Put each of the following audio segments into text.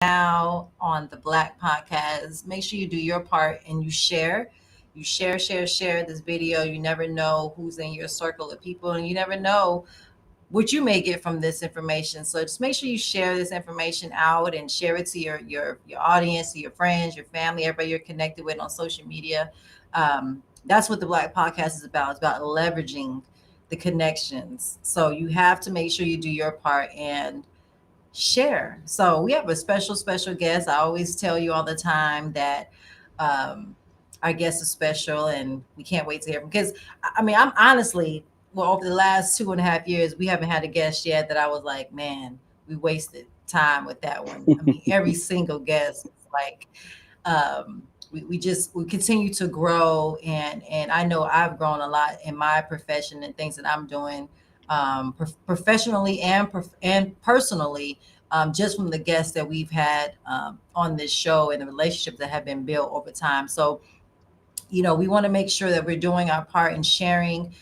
now on the Black Podcast. Make sure you do your part and you share. You share this video. You never know who's in your circle of people, and you never know what you may get from this information. So just make sure you share this information out and share it to your audience, to your friends, your family, everybody you're connected with on social media. That's what the Black Podcast is about. It's about leveraging the connections. So you have to make sure you do your part and share. So we have a special guest. I always tell you all the time that um, our guest is special, and we can't wait to hear from. Because I mean, I'm honestly, well, over the last 2.5 years, we haven't had a guest yet that I was like, man, we wasted time with that one. I mean, every single guest is like, we continue to grow, and I know I've grown a lot in my profession and things that I'm doing professionally and personally, just from the guests that we've had on this show and the relationships that have been built over time. So, we want to make sure that we're doing our part in sharing,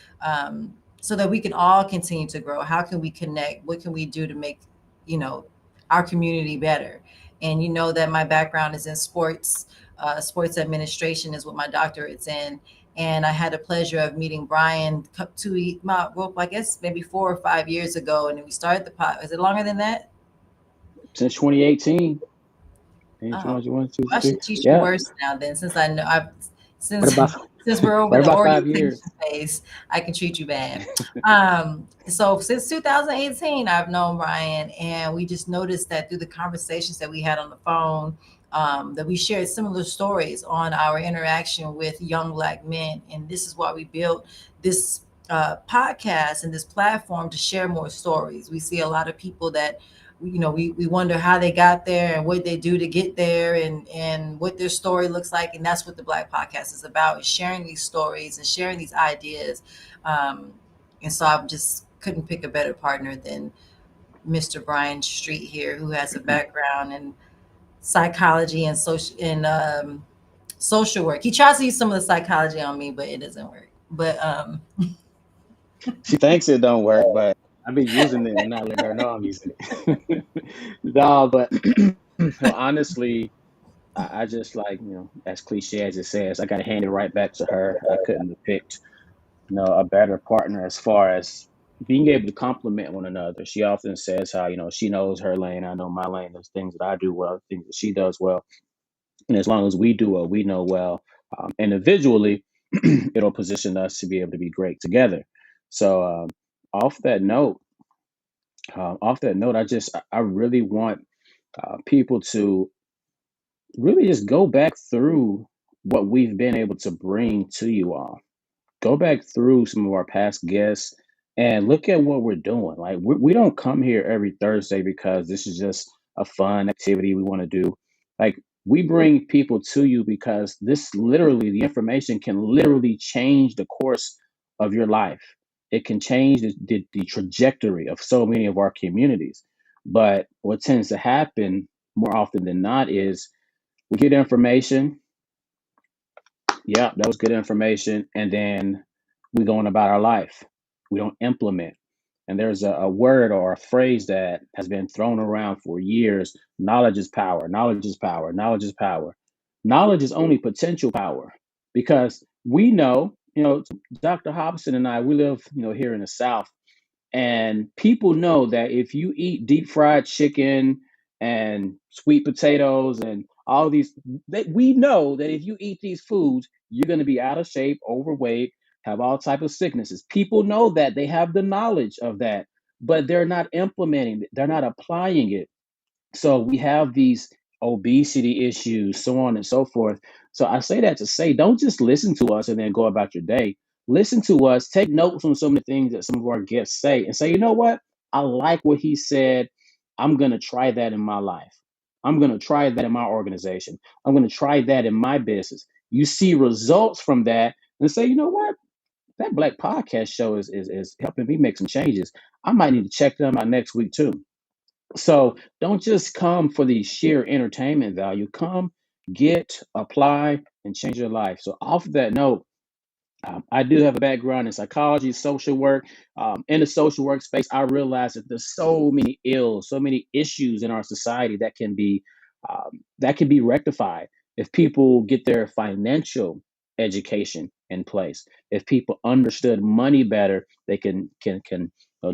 so that we can all continue to grow. How can we connect? What can we do to make, you know, our community better? And you know that my background is in sports. Sports administration is what my doctorate's in. And I had the pleasure of meeting Brian well, I guess maybe 4 or 5 years ago. And we started the pod. Is it longer than that? Since 2018. Oh, 1, 2, I 3. should teach you Yeah. words now then, since I know I've What since about since we're over what the about 5 years? orientation phase, I can treat you bad. So since 2018, I've known Brian, and we just noticed that through the conversations that we had on the phone, that we shared similar stories on our interaction with young Black men, and this is why we built this podcast and this platform to share more stories. We see a lot of people that we wonder how they got there and what they do to get there, and what their story looks like. And that's what the Black Podcast is about, is sharing these stories and sharing these ideas. And so I just couldn't pick a better partner than Mr. Brian Street here, who has a background in psychology and social work. He tries to use some of the psychology on me, but it doesn't work. But She thinks it don't work, but I be using it and not letting her know I'm using it. No, but honestly, I just like, as cliche as it says, I got to hand it right back to her. I couldn't have picked, a better partner as far as being able to complement one another. She often says how, she knows her lane, I know my lane. There's things that I do well, things that she does well. And as long as we do what we know well, individually, it'll position us to be able to be great together. So, off that note, I really want people to really just go back through what we've been able to bring to you all. Go back through some of our past guests and look at what we're doing. Like we don't come here every Thursday because this is just a fun activity we want to do. Like we bring people to you because the information can literally change the course of your life. It can change the trajectory of so many of our communities. But what tends to happen more often than not is we get information. Yeah, that was good information. And then we go on about our life. We don't implement. And there's a word or a phrase that has been thrown around for years. Knowledge is power. Knowledge is power. Knowledge is power. Knowledge is only potential power because we know, Dr. Hobson and I, we live, here in the South. And people know that if you eat deep fried chicken and sweet potatoes and all these, we know that if you eat these foods, you're going to be out of shape, overweight, have all type of sicknesses. People know that, they have the knowledge of that, but they're not implementing it. They're not applying it. So we have these obesity issues, so on and so forth. So I say that to say, don't just listen to us and then go about your day. Listen to us, take notes on some of the things that some of our guests say, and say, you know what? I like what he said. I'm going to try that in my life. I'm going to try that in my organization. I'm going to try that in my business. You see results from that and say, you know what? That Black Podcast show is helping me make some changes. I might need to check them out next week too. So don't just come for the sheer entertainment value. Come, get, apply, and change your life. So off that note, I do have a background in psychology, social work. In the social work space, I realize that there's so many ills, so many issues in our society that can be That can be rectified if people get their financial education in place. If people understood money better, they can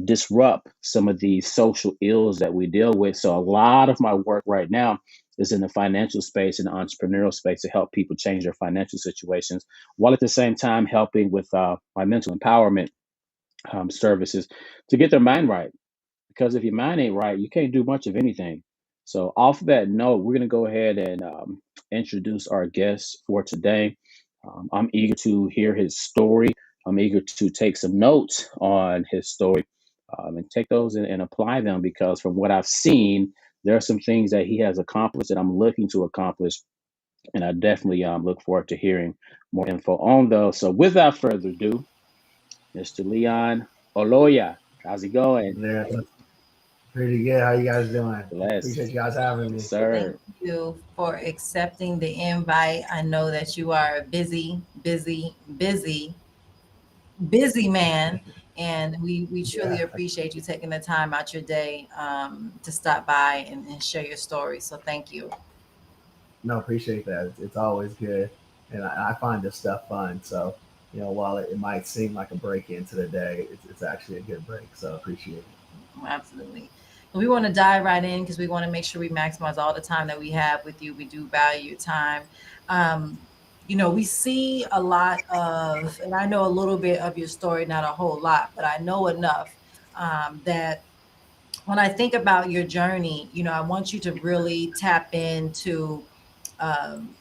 disrupt some of these social ills that we deal with. So a lot of my work right now is in the financial space and the entrepreneurial space to help people change their financial situations, while at the same time helping with my mental empowerment services to get their mind right, because if your mind ain't right, you can't do much of anything. So, off that note, we're going to go ahead and introduce our guest for today. I'm eager to hear his story. I'm eager to take some notes on his story and take those and apply them, because from what I've seen, there are some things that he has accomplished that I'm looking to accomplish. And I definitely look forward to hearing more info on those. So, without further ado, Mr. Leon Oloya, how's it going? Yeah, that's pretty good. How you guys doing? Appreciate Blessed. you guys having Yes, me. Thank sir. you for accepting the invite. I know that you are a busy man, and we truly Yeah, appreciate you taking the time out your day to stop by and share your story. So thank you. no, appreciate that. It's always good, and I find this stuff fun. So, while it might seem like a break into the day, it's actually a good break. So, appreciate it. Absolutely. And we want to dive right in because we want to make sure we maximize all the time that we have with you. We do value your time. Um, we see a lot of, and I know a little bit of your story, not a whole lot, but I know enough that when I think about your journey, I want you to really tap into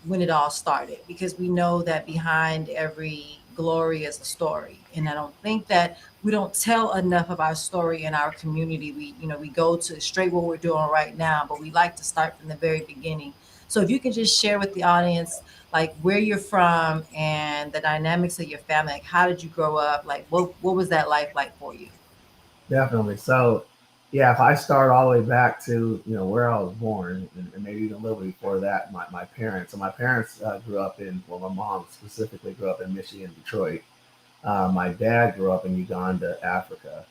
when it all started, because we know that behind every glory is a story. And I don't think that we don't tell enough of our story in our community. We go to straight what we're doing right now, but we like to start from the very beginning. So if you can just share with the audience, like where you're from and the dynamics of your family, like how did you grow up? Like what was that life like for you? Definitely. So, yeah, if I start all the way back to where I was born, and maybe even a little bit before that, my parents. So my parents grew up in, well, my mom specifically grew up in Michigan, Detroit. My dad grew up in Uganda, Africa,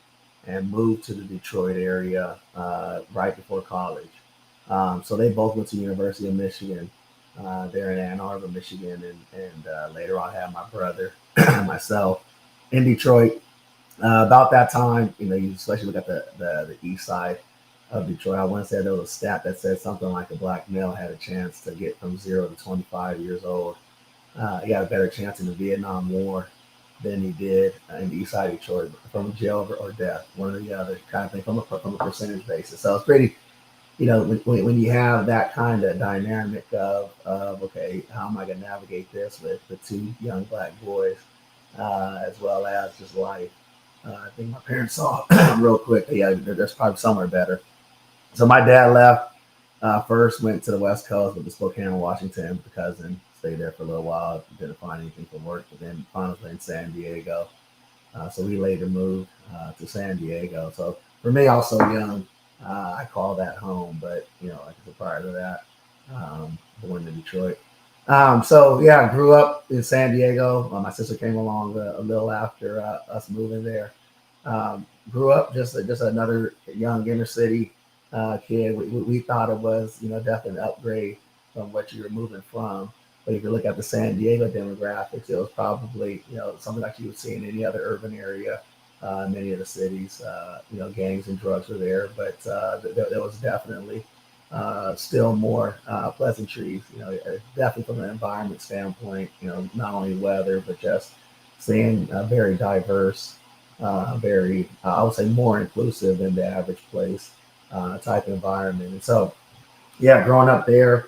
and moved to the Detroit area right before college. So they both went to University of Michigan. There in Ann Arbor, Michigan, and later on had my brother, myself, in Detroit. About that time, you especially look at the east side of Detroit. I want to say there was a stat that said something like a black male had a chance to get from 0 to 25 years old. He had a better chance in the Vietnam War than he did in the east side of Detroit from jail or death, one or the other, kind of thing, from a percentage basis. So it's pretty, when you have that kind of dynamic of okay, how am I going to navigate this with the two young black boys, as well as just life. I think my parents saw real quick. Yeah, there's probably somewhere better. So my dad left first, went to the West Coast, with the Spokane, Washington, with a cousin. Stayed there for a little while. Didn't find anything for work, but then finally in San Diego. So we later moved to San Diego. So for me, also young, I call that home. But like I said, prior to that, born in Detroit. So yeah, I grew up in San Diego. My sister came along a little after us moving there. Grew up just another young inner city kid. We thought it was definitely an upgrade from what you were moving from. But if you look at the San Diego demographics, it was probably something like you would see in any other urban area. Many of the cities, gangs and drugs were there, but there was definitely still more pleasantries. Definitely from an environment standpoint. Not only weather, but just seeing a very diverse, very I would say more inclusive than the average place type environment. And so yeah, growing up there,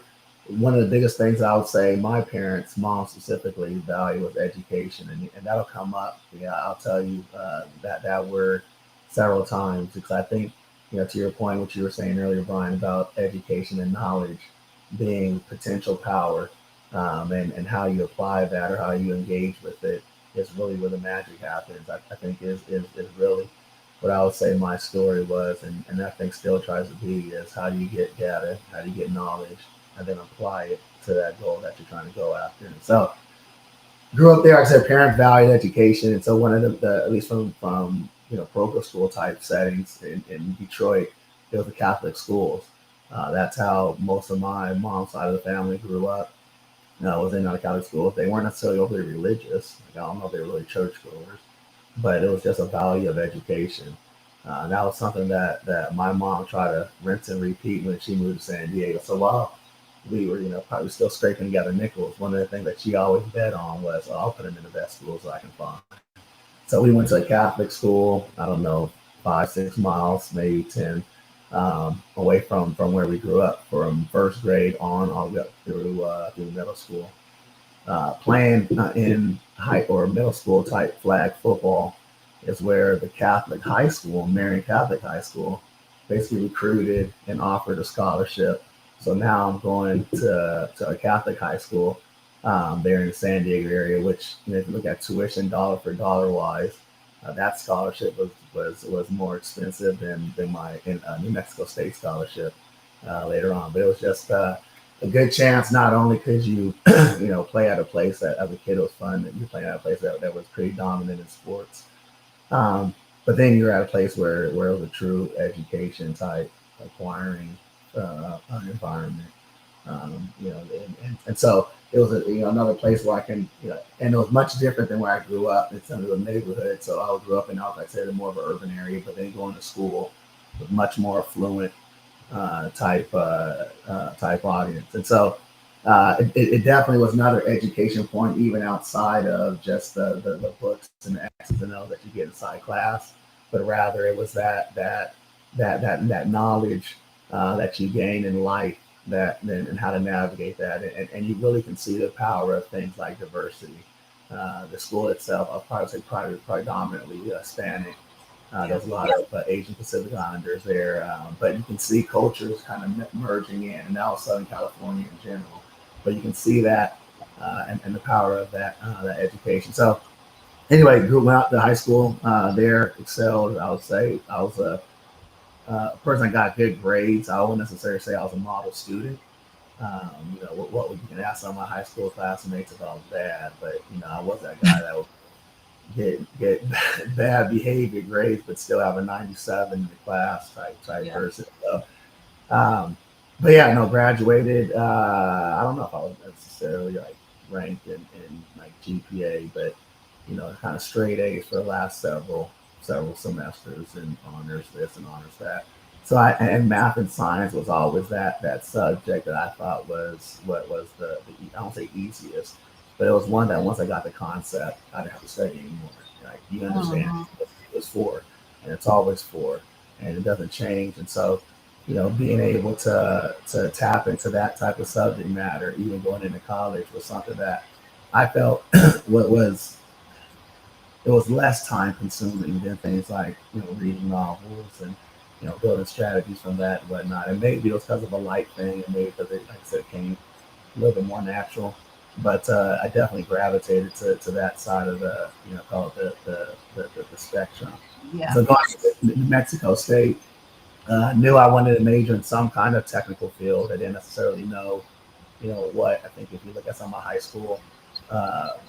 one of the biggest things I would say my parents, mom specifically, value was education, and that'll come up. Yeah, I'll tell you that word several times because I think to your point, what you were saying earlier, Brian, about education and knowledge being potential power, and how you apply that or how you engage with it is really where the magic happens. I think is really what I would say my story was, and I think still tries to be, is how do you get data, how do you get knowledge, and then apply it to that goal that you're trying to go after. And so, grew up there. Like I said, parents valued education, and so one of the at least from parochial school type settings in Detroit, it was the Catholic schools. That's how most of my mom's side of the family grew up. Was in Catholic schools. They weren't necessarily overly religious. Like, I don't know if they were really churchgoers, but it was just a value of education. And that was something that my mom tried to rinse and repeat when she moved to San Diego. So while we were, probably still scraping together nickels, one of the things that she always bet on was, oh, I'll put them in the best schools that I can find. So we went to a Catholic school, I don't know, 5, 6 miles, maybe 10, away from where we grew up, from first grade on all the way up through middle school. Playing in high or middle school type flag football is where the Catholic high school, Marian Catholic High School, basically recruited and offered a scholarship. So now I'm going to a Catholic high school there in the San Diego area, which, if you look at tuition dollar for dollar wise, that scholarship was more expensive than my New Mexico State scholarship later on. But it was just a good chance. Not only could you, play at a place that as a kid it was fun, that you play at a place that was pretty dominant in sports. But then you're at a place where it was a true education type acquiring environment. And so it was another place where I can, and it was much different than where I grew up. It's under the neighborhood. So I grew up in, like I said, a more of an urban area, but then going to school with much more affluent type audience. And so it definitely was another education point, even outside of just the books and the X's and O's that you get inside class, but rather it was that knowledge that you gain in life, that and how to navigate that, and you really can see the power of things like diversity. The school itself, I'll probably say probably predominantly Hispanic. Yeah. There's a lot of Asian Pacific Islanders there, but you can see cultures kind of merging in, and now Southern California in general. But you can see that and the power of that education. So anyway, went out to high school there, excelled. I would say I was a person that got good grades. I wouldn't necessarily say I was a model student. What you can ask some of my high school classmates if I was bad, but I was that guy that would get bad behavior grades, but still have a 97 in the class type Yeah. person. So, um, but yeah, no, graduated. I don't know if I was necessarily like ranked in like GPA, but kind of straight A's for the last several semesters, and honors this and honors that. So and math and science was always that subject that I thought was what was I don't say easiest, but it was one that once I got the concept, I didn't have to study anymore. Like, you understand Mhm. what it was for, and it's always for, and it doesn't change. And so, being able to tap into that type of subject matter, even going into college, was something that I felt what was it was less time consuming than things like reading novels and building strategies from that and whatnot. And maybe it was because of a light thing, and maybe because like I said, it came a little bit more natural. But I definitely gravitated to that side of call it the spectrum. Yeah. So going to New Mexico State, knew I wanted to major in some kind of technical field. I didn't necessarily know what. I think if you look at some of my high school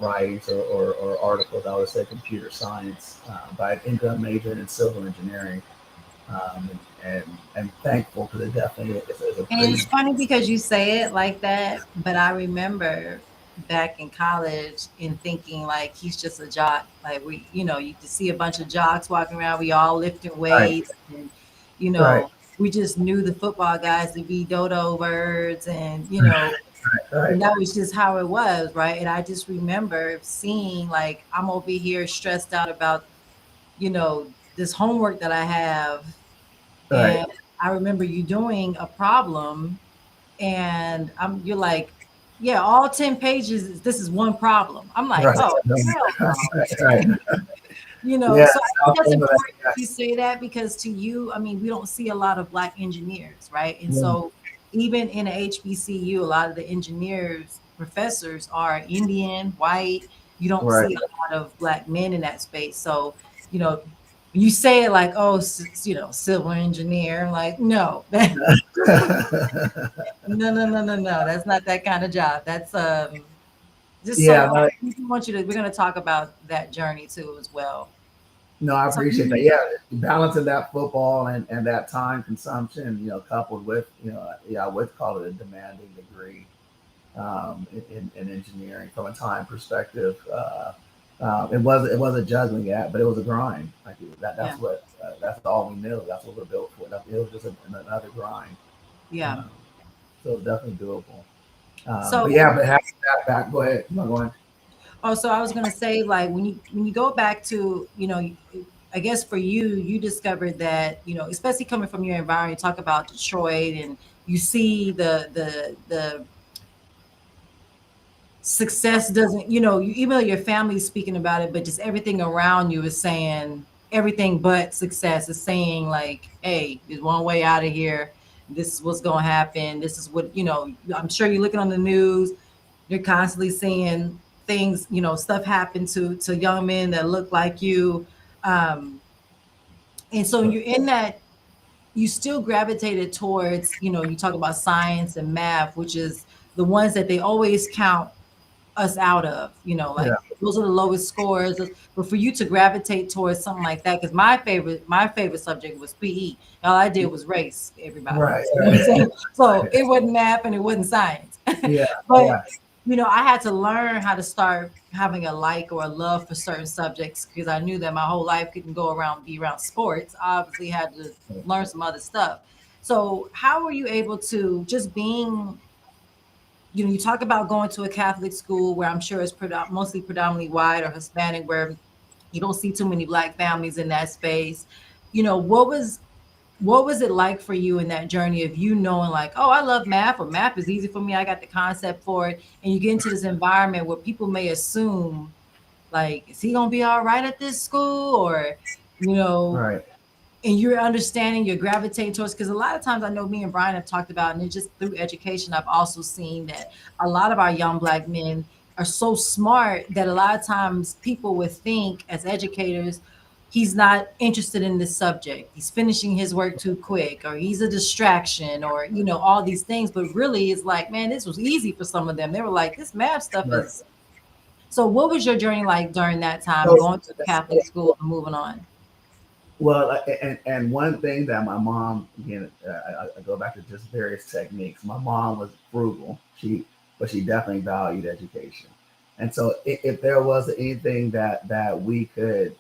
writings or articles, I would say computer science, but I ended up majoring in civil engineering, and thankful because it definitely is a And pretty it's funny because you say it like that, but I remember back in college and thinking like he's just a jock. Like you could see a bunch of jocks walking around. We all lifting right, weights, and you right, know, we just knew the football guys to be dodo birds, and right, and that was just how it was, right? And I just remember seeing like I'm over here stressed out about this homework that I have, right, and I remember you doing a problem and you're like, yeah, all 10 pages this is one problem. I'm like, right, oh hell no. right. Yeah, So I think South that's Florida, important yeah, you say that, because to you, I mean, we don't see a lot of black engineers, right? And yeah, so even in a HBCU, a lot of the engineers professors are Indian, white. You don't right. see a lot of black men in that space. So you know you say it like, oh, civil engineer. I'm like, no, no. That's not that kind of job. That's just so Yeah, hard. no, We want you to. We're going to talk about that journey too as well. No, I So appreciate that. Yeah, balancing that football and that time consumption, coupled with, I would call it a demanding degree in engineering from a time perspective. It was a juggling act, but it was a grind. Like that. yeah, That's all we knew. That's what we're built for. It was just another grind. yeah. Um, so it's definitely doable. But So yeah, but having that back. Go ahead. Am I going? also, I was gonna say, like, when you go back to, I guess for you, you discovered that, especially coming from your environment, you talk about Detroit, and you see the success doesn't, even though your family's speaking about it, but just everything around you is saying everything but success is saying, like, hey, there's one way out of here. This is what's gonna happen. This is what, I'm sure you're looking on the news. You're constantly seeing things, stuff happen to young men that look like you. Um, and so you're in that, you still gravitated towards, you talk about science and math, which is the ones that they always count us out of, Yeah. like those are the lowest scores. But for you to gravitate towards something like that, because my favorite subject was PE. All I did was race everybody. Right. You know what I'm saying? So it wasn't math and it wasn't science. Yeah. But Yeah. I had to learn how to start having a like or a love for certain subjects, because I knew that my whole life couldn't be around sports. I obviously had to learn some other stuff. So how were you able to, just being, you talk about going to a Catholic school where I'm sure it's mostly predominantly white or Hispanic, where you don't see too many black families in that space. What was it like for you in that journey of you knowing, like, oh, I love math, or math is easy for me, I got the concept for it, and you get into this environment where people may assume, like, is he gonna be all right at this school, or you know Right. and you're understanding, you're gravitating towards, because a lot of times I know me and Brian have talked about, and it's just through education, I've also seen that a lot of our young black men are so smart that a lot of times people would think, as educators, he's not interested in this subject, he's finishing his work too quick, or he's a distraction, or all these things. But really, it's like, man, this was easy for some of them. They were like, this math stuff Right. is. So what was your journey like during that time, So, going to a Catholic school and moving on? well, and one thing that my mom, again, I go back to just various techniques. My mom was frugal. But she definitely valued education. And so, if there was anything that we could,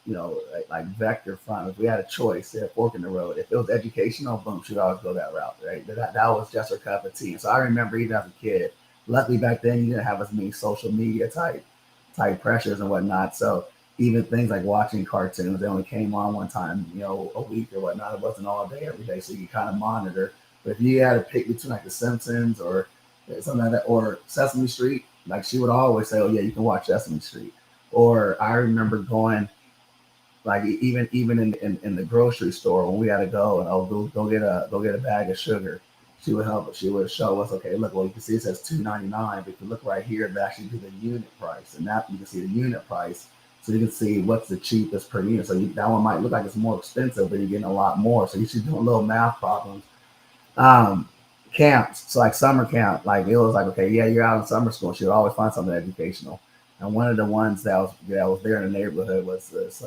like vector from, if we had a choice, a fork in the road, if it was educational, boom, she'd always go that route, right? That was just her cup of tea. So I remember even as a kid, luckily back then you didn't have as many social media type pressures and whatnot. So even things like watching cartoons, they only came on one time, a week or whatnot. It wasn't all day every day, so you kind of monitor. But if you had to pick between like The Simpsons or something like that, or Sesame Street, like she would always say, "Oh yeah, you can watch Sesame Street." Or I remember going, like even in the grocery store when we had to go and go get a bag of sugar. She would help us. She would show us, okay, look, well, you can see it says $2.99, but if you look right here, it actually be the unit price, and that you can see the unit price, so you can see what's the cheapest per unit. So that one might look like it's more expensive, but you're getting a lot more. So you should do a little math problems. Um, Camps, so like summer camp, like it was like, okay, yeah, you're out in summer school. She would always find something educational. And one of the ones that was there in the neighborhood was this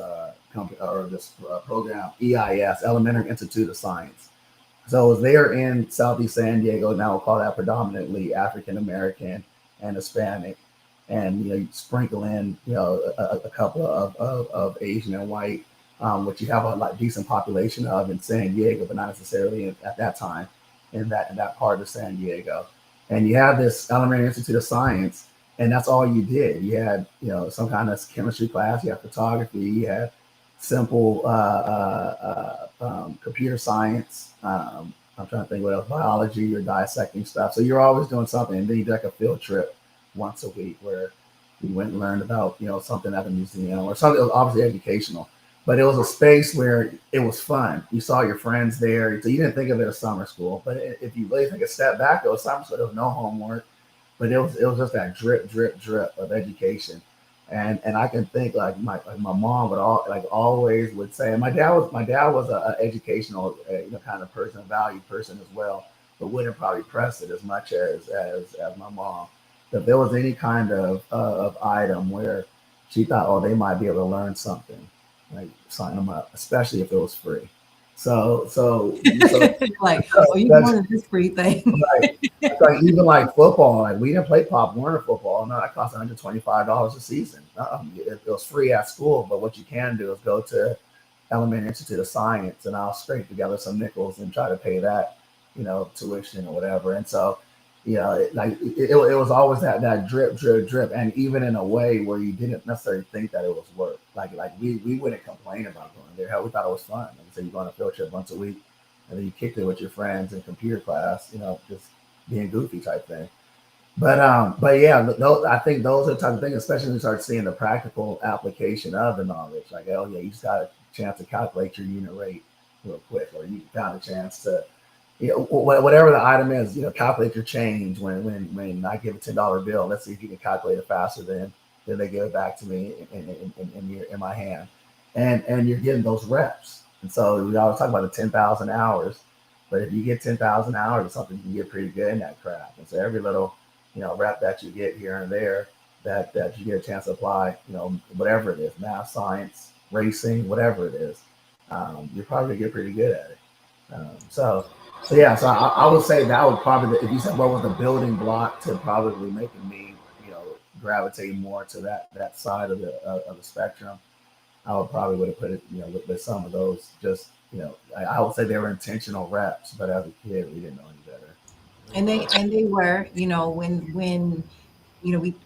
company or this program, EIS, Elementary Institute of Science. So it was there in Southeast San Diego. Now we'll call that predominantly African American and Hispanic, and you sprinkle in a couple of Asian and white, which you have a like decent population of in San Diego, but not necessarily at that time in that part of San Diego. And you have this Elementary Institute of Science, and that's all you did. You had some kind of chemistry class, you had photography, you had simple computer science. I'm trying to think what else, biology or dissecting stuff. So you're always doing something. And then you do like a field trip once a week where we went and learned about, something at a museum or something that was obviously educational. But it was a space where it was fun. You saw your friends there. So you didn't think of it as summer school. But if you really take a step back, it was summer school. There was no homework. But it was just that drip, drip, drip of education. And I can think like my mom would always would say, and my dad was a educational kind of person, a value person as well, but wouldn't probably press it as much as my mom. If there was any kind of item where she thought, oh, they might be able to learn something, like sign them up, especially if it was free. So Like, oh, you that's going to this free thing? right. It's like even like football, like we didn't play Pop Warner football. No, that cost $125 a season. It was free at school, but what you can do is go to Elementary Institute of Science, and I'll scrape together some nickels and try to pay that, tuition or whatever. And so, it was always that drip, drip, drip, and even in a way where you didn't necessarily think that it was work. Like we wouldn't complain about going there. Hell, we thought it was fun. Like I said, you go on a field trip once a week, and then you kicked it with your friends in computer class, just being goofy type thing. But yeah, I think those are the type of things, especially when you start seeing the practical application of the knowledge. Like, oh yeah, you just got a chance to calculate your unit rate real quick, or you got a chance to, whatever the item is, calculate your change when I give a $10 bill. Let's see if you can calculate it faster than they give it back to me in my hand, and you're getting those reps. And so we always talk about the 10,000 hours, but if you get 10,000 hours or something, you can get pretty good in that craft. And so every little rep that you get here and there, that you get a chance to apply, whatever it is, math, science, racing, whatever it is, you're probably gonna get pretty good at it. So I would say that would probably, if you said what was the building block to probably making me, gravitate more to that side of the spectrum, I would probably would have put it, with some of those, just, I would say they were intentional reps, but as a kid, we didn't know any better. And they were, when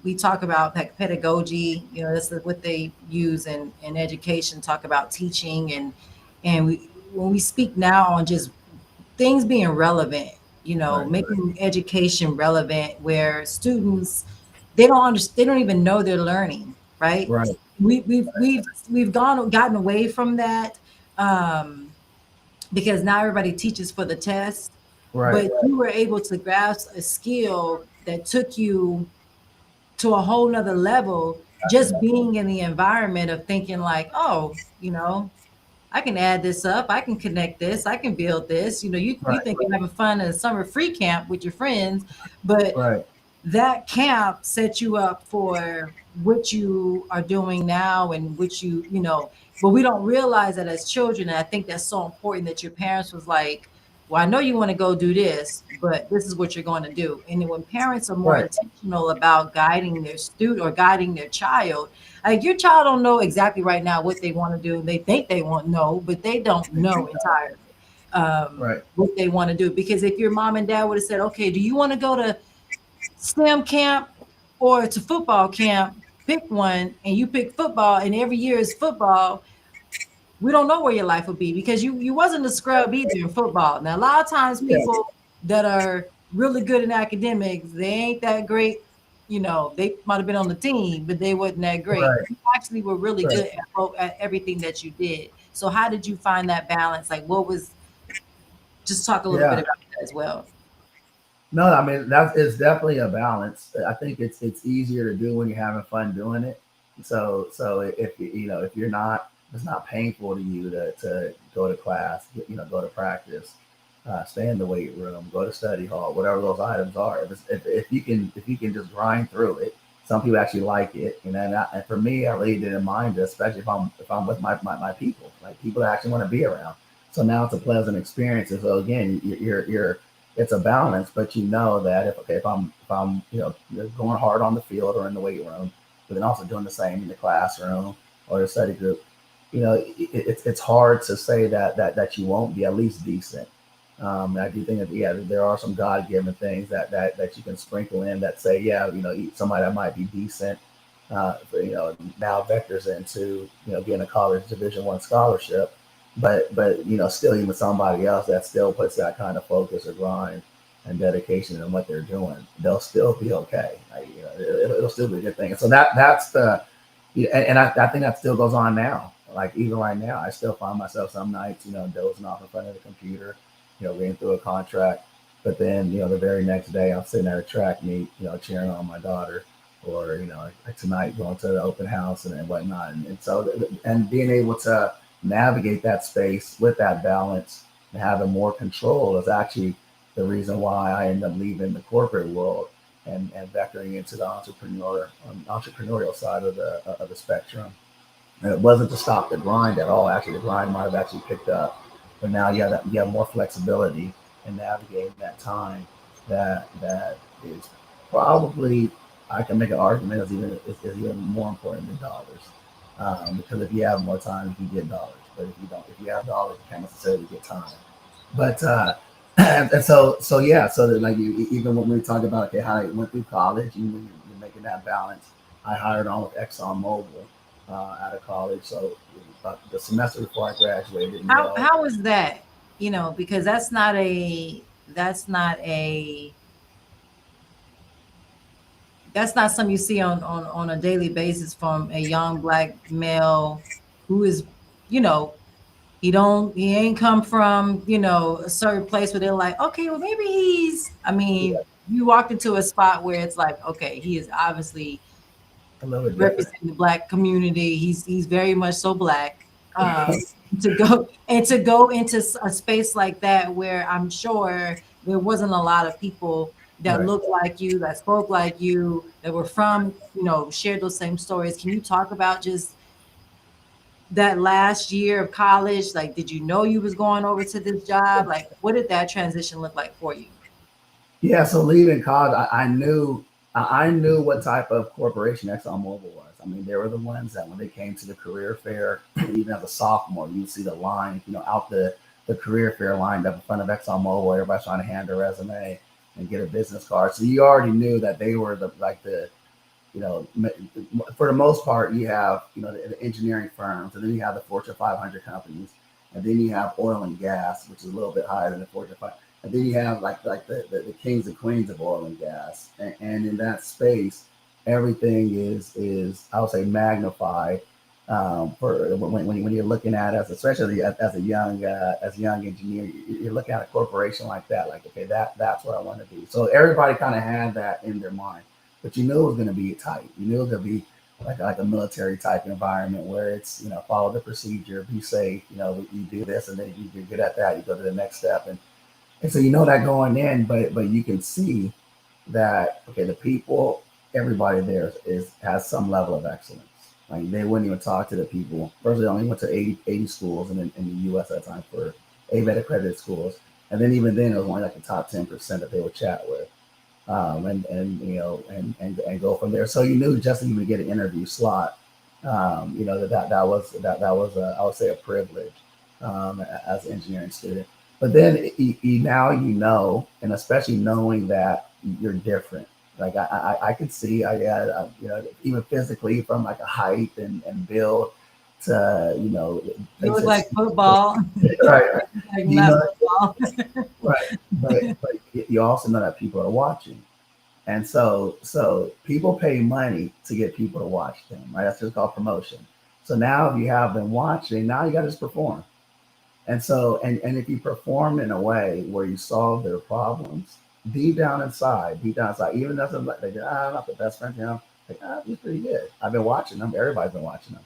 we talk about pedagogy, this is what they use in education, talk about teaching, and when we speak now on just things being relevant, Right, making education relevant, where students, they don't understand, they don't even know they're learning, right? right, We've gotten away from that, um, because now everybody teaches for the test, right, but you were able to grasp a skill that took you to a whole nother level, just being in the environment of thinking like, oh, I can add this up, I can connect this, I can build this. You right, think you're having fun in a summer free camp with your friends, but right, that camp sets you up for what you are doing now, and which but we don't realize that as children. And I think that's so important, that your parents was like, well, I know you want to go do this, but this is what you're going to do. And then when parents are more right, intentional about guiding their student or guiding their child, like, your child don't know exactly right now what they want to do. They think they want know, but they don't know entirely, right, what they want to do. Because if your mom and dad would have said, okay, do you want to go to STEM camp or to football camp? Pick one, and you pick football, and every year is football. We don't know where your life will be, because you wasn't a scrub either in football. Now, a lot of times yeah, people that are really good in academics, they ain't that great. They might have been on the team, but they wasn't that great. right, You actually were really right, good at everything that you did. So how did you find that balance? Like, what was, just talk a little bit yeah. about that as well. No, I mean that is definitely a balance. I think it's easier to do when you're having fun doing it. So if if you're not, it's not painful to you to go to class, go to practice, stay in the weight room, go to study hall, whatever those items are. If you can just grind through it, some people actually like it, and for me, I really didn't mind it, especially if I'm with my people, like people that actually want to be around. So now it's a pleasant experience. And so again, you're it's a balance, but you know that if I'm going hard on the field or in the weight room, but then also doing the same in the classroom or the study group, it's hard to say that you won't be at least decent. I do think that yeah, there are some God given things that you can sprinkle in that say yeah, somebody that might be decent, now vectors into getting a college Division I scholarship, but still even somebody else that still puts that kind of focus or grind and dedication in what they're doing, they'll still be okay. Like, it'll still be a good thing. And so that's the yeah, and I think that still goes on now. Like even right now, I still find myself some nights, dozing off in front of the computer, reading through a contract. But then, the very next day, I'm sitting at a track meet, cheering on my daughter, or like tonight going to the open house and whatnot. And so, and being able to navigate that space with that balance and having more control is actually the reason why I end up leaving the corporate world and vectoring into the entrepreneurial side of the spectrum. And it wasn't to stop the grind at all. Actually, the grind might have actually picked up, but now you have more flexibility in navigating that time. That is probably, I can make an argument is even more important than dollars. Because if you have more time, you can get dollars. But if you don't, if you have dollars, you can't necessarily get time. But and so yeah, so that like even when we talk about okay how I went through college, you're making that balance. I hired on with ExxonMobil out of college, so the semester before I graduated in Yale. How is that? You know, because that's not a that's not something you see on a daily basis from a young black male who is, you know, he ain't come from, you know, a certain place where they're like, okay, well maybe I mean, Yeah, you walked into a spot where it's like, okay, he is obviously a little bit different. representing the black community. He's very much so black. To go and to go into a space like that where I'm sure there wasn't a lot of people that Right. looked like you, that spoke like you, that were from, you know, shared those same stories. Can you talk about just that last year of college? Like, did you know you was going over to this job? Like, what did that transition look like for you? Yeah, so leaving college, I knew what type of corporation ExxonMobil was. I mean, they were the ones that when they came to the career fair, even as a sophomore, you'd see the line, out the career fair lined up in front of ExxonMobil. Everybody's trying to hand a resume and get a business card. So you already knew that they were the you know, for the most part, you have, the engineering firms, and then you have the Fortune 500 companies, and then you have oil and gas, which is a little bit higher than the Fortune 500. And then you have like the kings and queens of oil and gas, and in that space, everything is I would say magnified for when you're looking at as especially as a young engineer, you're looking at a corporation like that, like okay, that's what I want to be. So everybody kind of had that in their mind, but you knew it was going to be tight. You knew it was going to be like a military type environment where it's follow the procedure, be safe. You do this, and then you're good at that. You go to the next step, and so you know that going in, but you can see that okay, the people, everybody there is has some level of excellence. Like they wouldn't even talk to the people. First, they only went to 80 schools in the U.S. at that time for A-BET accredited schools, and then even then it was only like the top 10% that they would chat with and go from there. So you knew just to even get an interview slot, that was I would say a privilege as an engineering student. But then now and especially knowing that you're different. Like I could see even physically from like a height and build to You look basic like football, right, right. like You not know football. right, but you also know that people are watching. And so people pay money to get people to watch them, right? That's just called promotion. So now if you have them watching, now you got to just perform. And if you perform in a way where you solve their problems, deep down inside, even though I'm not the best friend, like, he's pretty good. I've been watching them. Everybody's been watching them.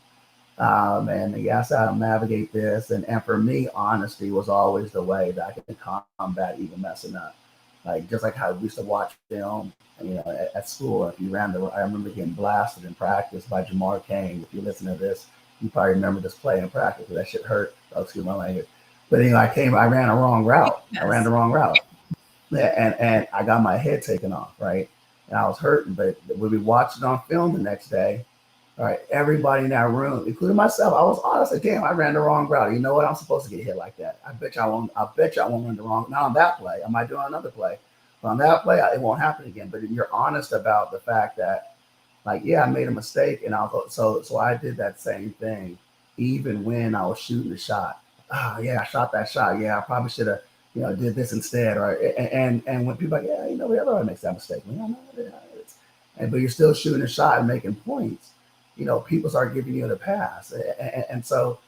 And he asked how to navigate this. And for me, honesty was always the way that I could combat even messing up. Like just like how we used to watch film, at school. If you I remember getting blasted in practice by Jamar Kane. If you listen to this, you probably remember this play in practice. That shit hurt. Oh, excuse my language. But I ran a wrong route. I ran Yes. the wrong route, and I got my head taken off. Right, and I was hurting. But when we watched it on film the next day, all right, everybody in that room, including myself, I was honest. Like, damn, I ran the wrong route. You know what? I'm supposed to get hit like that. I bet you I won't. I bet you I won't run the wrong. Not on that play. I might do another play. But on that play, it won't happen again. But you're honest about the fact that, like, yeah, I made a mistake, and so I did that same thing, even when I was shooting the shot. Oh yeah, I shot that shot. Yeah, I probably should have, did this instead. Or and when people are like, yeah, everybody makes that mistake. But you're still shooting a shot and making points. People start giving you the pass. And so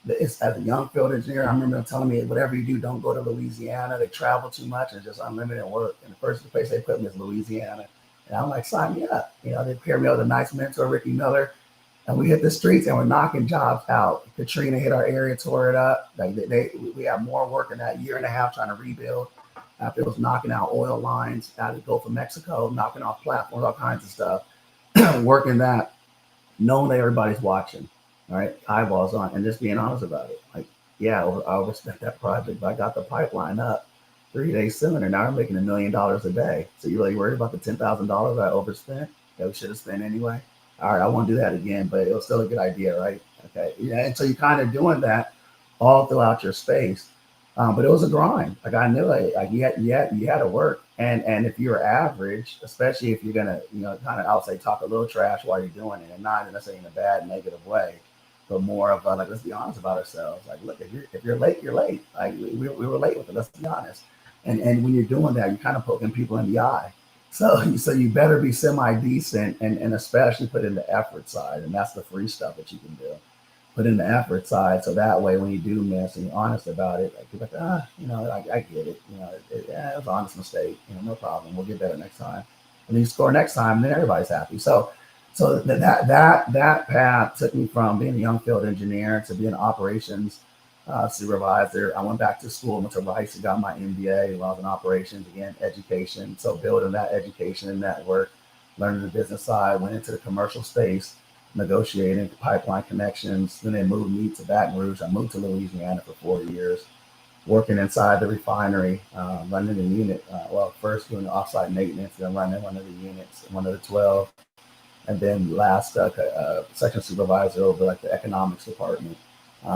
it's as a young field engineer, I remember them telling me, whatever you do, don't go to Louisiana. They travel too much and just unlimited work. And the first place they put me is Louisiana. And I'm like, sign me up. They paired me with a nice mentor, Ricky Miller. And we hit the streets and we're knocking jobs out. Katrina hit our area, tore it up. Like we had more work in that year and a half trying to rebuild. After it was knocking out oil lines out of the Gulf of Mexico, knocking off platforms, all kinds of stuff. Working that, knowing that everybody's watching. All right, eyeballs on, and just being honest about it. Like, yeah, I overspent that project, but I got the pipeline up 3 days sooner. Now I'm making $1 million a day. So you really worried about the $10,000 I overspent that we should have spent anyway? All right, I won't do that again, but it was still a good idea, right? Okay, yeah, and so you're kind of doing that all throughout your space. But it was a grind. Like I knew it. Like you had to work. And if you're average, especially if you're gonna, kind of I'll say talk a little trash while you're doing it, and not necessarily in a bad negative way, but more of a, like, let's be honest about ourselves. Like, look, if you're late, you're late. Like we were late with it. Let's be honest. And when you're doing that, you're kind of poking people in the eye. So you better be semi decent, and especially put in the effort side, and that's the free stuff that you can do. Put in the effort side, so that way when you do miss and you're honest about it, like you're like, I get it. Yeah, it was an honest mistake. No problem. We'll get better next time. And then you score next time, and then everybody's happy. So that path took me from being a young field engineer to being an operations supervisor. I went back to school, went to Rice, and got my MBA while I was in operations, again, education. So building that education and network, learning the business side, went into the commercial space, negotiating pipeline connections. Then they moved me to Baton Rouge. I moved to Louisiana for 4 years, working inside the refinery, running the unit. First doing the offsite maintenance, then running one of the units, one of the 12, and then last section supervisor over like the economics department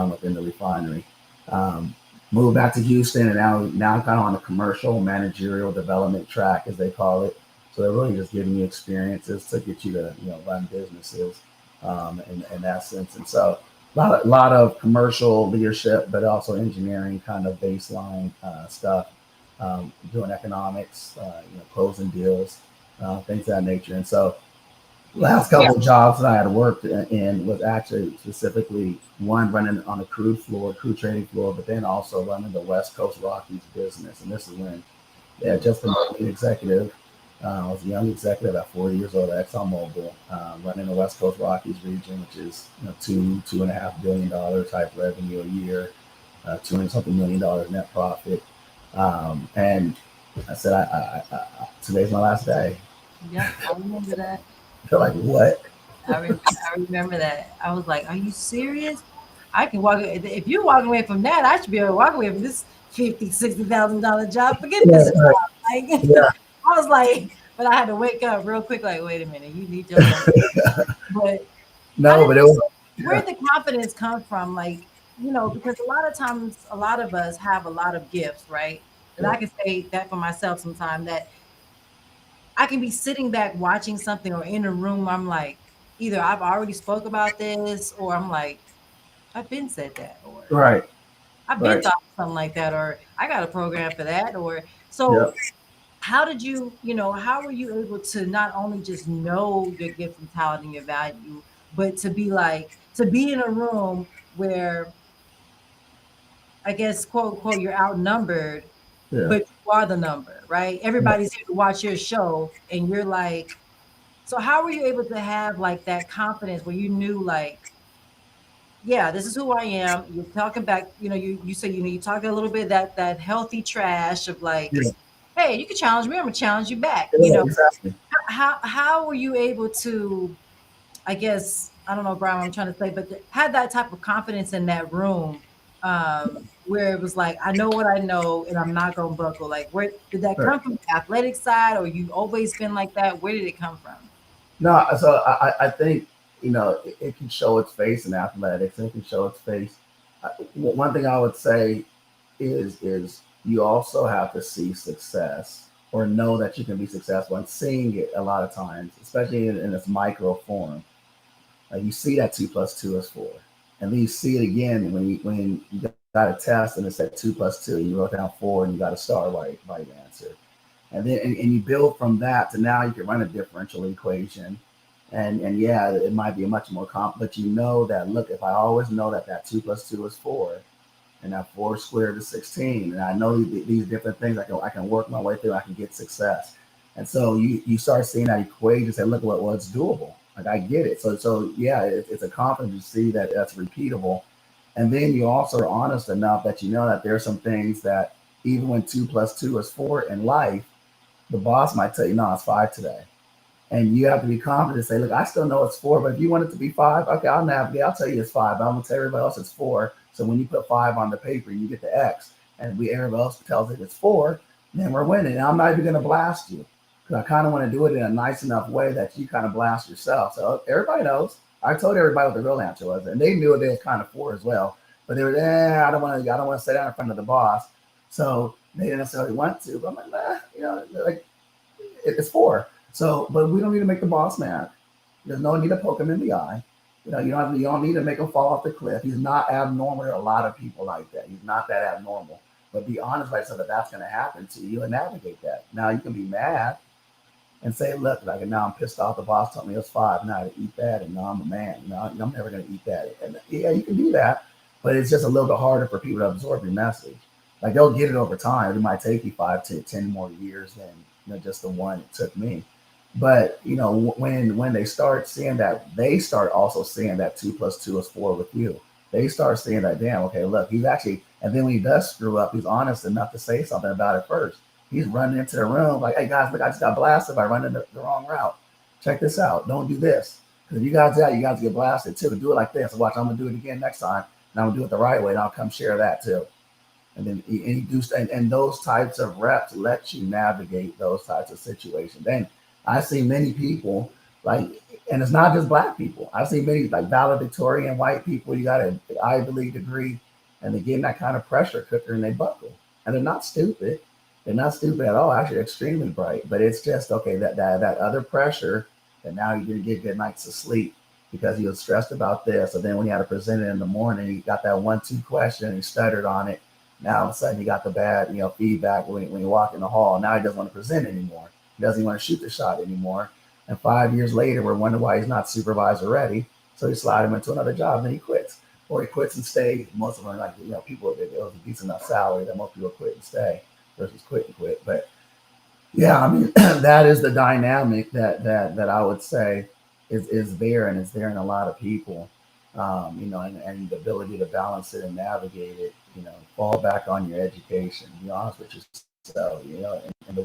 within the refinery. Um, Moved back to Houston, and now I'm kind of on the commercial managerial development track, as they call it. So they're really just giving you experiences to get you to run businesses in that sense. And so a lot of commercial leadership, but also engineering kind of baseline stuff, doing economics, closing deals, things of that nature. And so last couple of jobs that I had worked in was actually specifically one running on a crude trading floor, but then also running the West Coast Rockies business. And this is when they had just been an executive. I was a young executive at 40 years old at ExxonMobil, running the West Coast Rockies region, which is $2.5 billion type revenue a year, 200 something $1 million net profit. And I said, today's my last day. Yeah, I remember that. They're like, what? I remember that. I was like, "Are you serious? I can walk. If you're walking away from that, I should be able to walk away from this 50, $60,000 job. Forget Yeah, this right. job." Like, Yeah. I was like, but I had to wake up real quick. Like, wait a minute, you need your money. But how No, did but it was, where yeah, did the confidence come from? Like, because a lot of times, a lot of us have a lot of gifts, right? And yeah, I can say that for myself sometime that I can be sitting back watching something or in a room. I'm like, either I've already spoke about this, or I'm like, I've been said that, or right, I've been right, thought something like that, or I got a program for that, or yeah, so. How did how were you able to not only just know your gift and talent and your value, but to be in a room where I guess quote unquote you're outnumbered, yeah, but you are the number, right? yeah, Everybody's here to watch your show, and you're like, so how were you able to have like that confidence where you knew like, yeah, this is who I am. You're talking back, you say, you talking a little bit that healthy trash of like, yeah, hey, you can challenge me, I'm gonna challenge you back. yeah, exactly. How were you able to, I guess, I don't know, Brian, what I'm trying to say, but had that type of confidence in that room, where it was like, I know what I know and I'm not gonna buckle. Like, where did that Right. come from? The athletic side, or you always been like that? Where did it come from? No, so I think it can show its face in athletics. It can show its face. One thing I would say is you also have to see success or know that you can be successful, and seeing it a lot of times, especially in its micro form. You see that 2 plus 2 is 4, and then you see it again when you got a test and it said 2 plus 2. You wrote down 4 and you got a star right answer, and you build from that to now you can run a differential equation, and yeah, it might be a much more but you know that, look, if I always know that 2 plus 2 is 4, and that 4 squared is 16, and I know these different things, I can work my way through, I can get success. And so you start seeing that equation and say, look, what's doable. Like, I get it. So yeah, it's a confidence to see that that's repeatable. And then you also are honest enough that you know that there are some things that even when 2 plus 2 is 4 in life, the boss might tell you, no, it's 5 today. And you have to be confident and say, look, I still know it's four, but if you want it to be five, okay, I'll navigate. I'll tell you it's five, but I'm gonna tell everybody else it's four. So when you put five on the paper, you get the X, and everybody else tells it it's four, then we're winning. And I'm not even gonna blast you because I kind of want to do it in a nice enough way that you kind of blast yourself. So everybody knows. I told everybody what the real answer was, and they knew it was kind of four as well. But they were, I don't want to sit down in front of the boss. So they didn't necessarily want to. But I'm like, nah, like it's four. So, but we don't need to make the boss mad. There's no need to poke him in the eye. You don't need to make him fall off the cliff. He's not abnormal. There are a lot of people like that. He's not that abnormal. But be honest by yourself that that's going to happen to you and navigate that. Now you can be mad and say, look, like now I'm pissed off. The boss told me it was five. Now I eat that, and now I'm a man. I'm never going to eat that. And yeah, you can do that, but it's just a little bit harder for people to absorb your message. Like they'll get it over time. It might take you 5 to 10 more years than just the one it took me. But when they start seeing that, they start also seeing that 2 plus 2 is four with you. They start seeing that, damn, okay, look, he's actually, and then when he does screw up, he's honest enough to say something about it first. He's running into the room like, hey guys, look, I just got blasted by running the wrong route. Check this out. Don't do this. Because if you guys do that, you guys get blasted too. Do it like this. Watch, I'm gonna do it again next time, and I'm gonna do it the right way, and I'll come share that too. And then and those types of reps let you navigate those types of situations. And I see many people like, and it's not just black people. I see many like valedictorian white people. You got an Ivy League degree, and they get in that kind of pressure cooker and they buckle. And they're not stupid. They're not stupid at all. Actually, extremely bright. But it's just okay that other pressure that now you didn't get good nights of sleep because he was stressed about this. So then when he had to present it in the morning, he got that 1-2 question and he stuttered on it. Now all of a sudden you got the bad, feedback when you walk in the hall. Now he doesn't want to present anymore. He doesn't want to shoot the shot anymore. And 5 years later, we're wondering why he's not supervisor ready. So he slide him into another job, and then he quits. Or he quits and stays. Most of them, like, people, it was a decent enough salary that most people quit and stay versus quit and quit. But yeah, I mean, that is the dynamic that I would say is there, and it's there in a lot of people. And the ability to balance it and navigate it. Fall back on your education. Be honest with yourself. And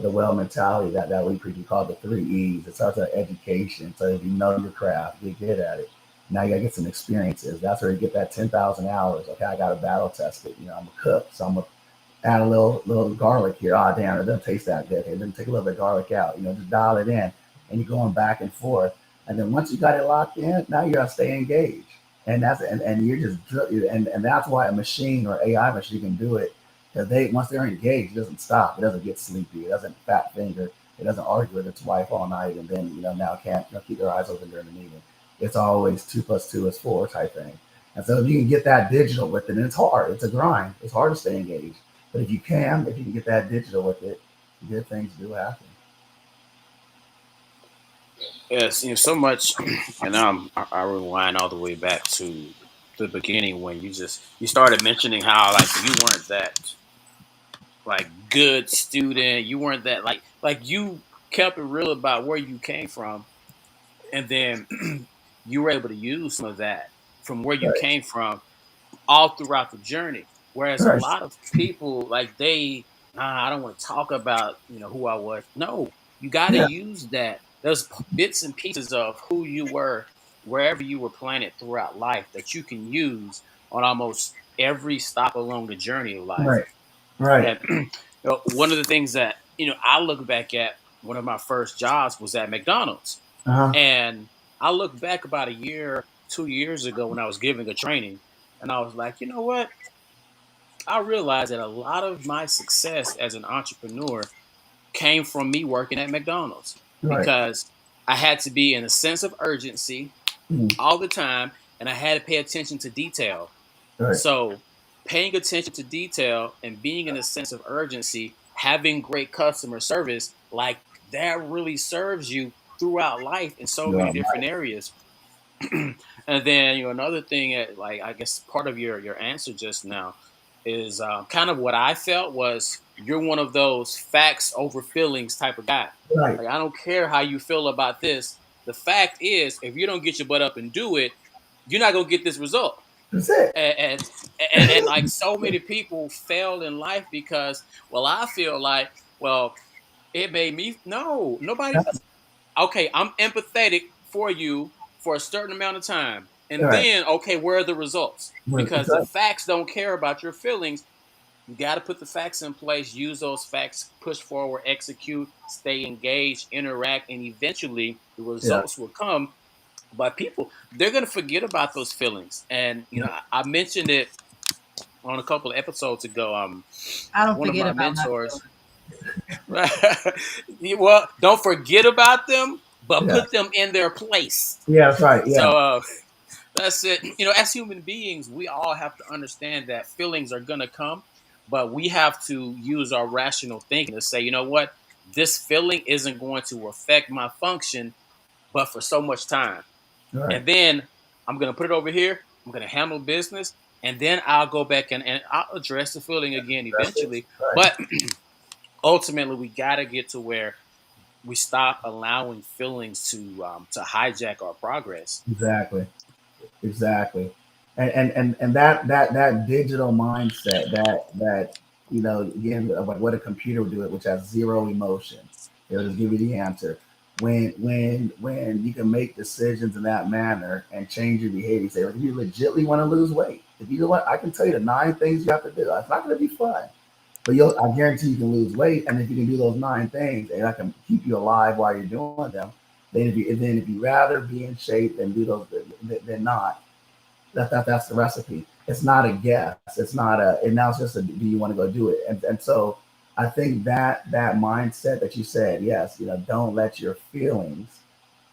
the well mentality that we previously called the 3 E's. It starts with education. So if you know your craft, get good at it. Now you gotta get some experiences. That's where you get that 10,000 hours. Okay, I got to battle test it. I'm a cook, so I'm gonna add a little garlic here. Oh damn, it doesn't taste that good. Okay, then take a little bit of garlic out. Just dial it in, and you're going back and forth. And then once you got it locked in, now you gotta stay engaged. And you're just and that's why a machine or AI machine can do it because once they're engaged, it doesn't stop. It doesn't get sleepy. It doesn't fat finger. It doesn't argue with its wife all night and then now can't keep their eyes open during the meeting. It's always 2 plus 2 is four type thing. And so if you can get that digital with it, and it's hard. It's a grind. It's hard to stay engaged. But if you can get that digital with it, good things do happen. Yes, so much, and I rewind all the way back to the beginning when you started mentioning how like you weren't that like good student, you weren't that like you kept it real about where you came from, and then you were able to use some of that from where you Right. came from all throughout the journey. Whereas a Right. lot of people like I don't want to talk about who I was. No, you got to Yeah. use that. There's bits and pieces of who you were wherever you were planted throughout life that you can use on almost every stop along the journey of life. Right. Right. And one of the things that I look back at, one of my first jobs was at McDonald's, Uh-huh. and I look back about a year, 2 years ago when I was giving a training, and I was like, you know what? I realized that a lot of my success as an entrepreneur came from me working at McDonald's Right. because I had to be in a sense of urgency Mhm. all the time, and I had to pay attention to detail. Right. So, paying attention to detail and being in a sense of urgency, having great customer service, like that really serves you throughout life in so You're many all different right. areas. And then another thing, like I guess part of your answer just now is kind of what I felt was you're one of those facts over feelings type of guy. Right. Like I don't care how you feel about this. The fact is, if you don't get your butt up and do it, you're not gonna get this result. That's it. And like so many people fail in life because, well, I feel like, well, it made me. No, nobody. okay, I'm empathetic for you for a certain amount of time. All And right. then, okay, where are the results? That's Because the right. facts don't care about your feelings. You got to put the facts in place, use those facts, push forward, execute, stay engaged, interact, and eventually the Yeah. results will come. But people, they're going to forget about those feelings. And, Yeah. I mentioned it on a couple of episodes ago. I don't One of forget my about my mentors, feelings. well, don't forget about them, but Yeah. put them in their place. Yeah. That's right. Yeah. So, that's it. As human beings, we all have to understand that feelings are going to come, but we have to use our rational thinking to say, you know what? This feeling isn't going to affect my function, but for so much time. All right. And then I'm going to put it over here. I'm going to handle business. And then I'll go back and I'll address the feeling again That's it. eventually. Right. But ultimately, we got to get to where we stop allowing feelings to hijack our progress. Exactly. Exactly. And that digital mindset, that again, like what a computer would do, it which has zero emotion. It'll just give you the answer. When you can make decisions in that manner and change your behavior, say, like, if you legitly want to lose weight, if you know what, I can tell you the 9 things you have to do. It's not going to be fun, but I guarantee you can lose weight. And if you can do those 9 things, and I can keep you alive while you're doing them, then if you rather be in shape than do those than not, that's the recipe. It's not a guess. It's not a, and now it's just a, do you want to go do it? And so I think that mindset that you said, yes, don't let your feelings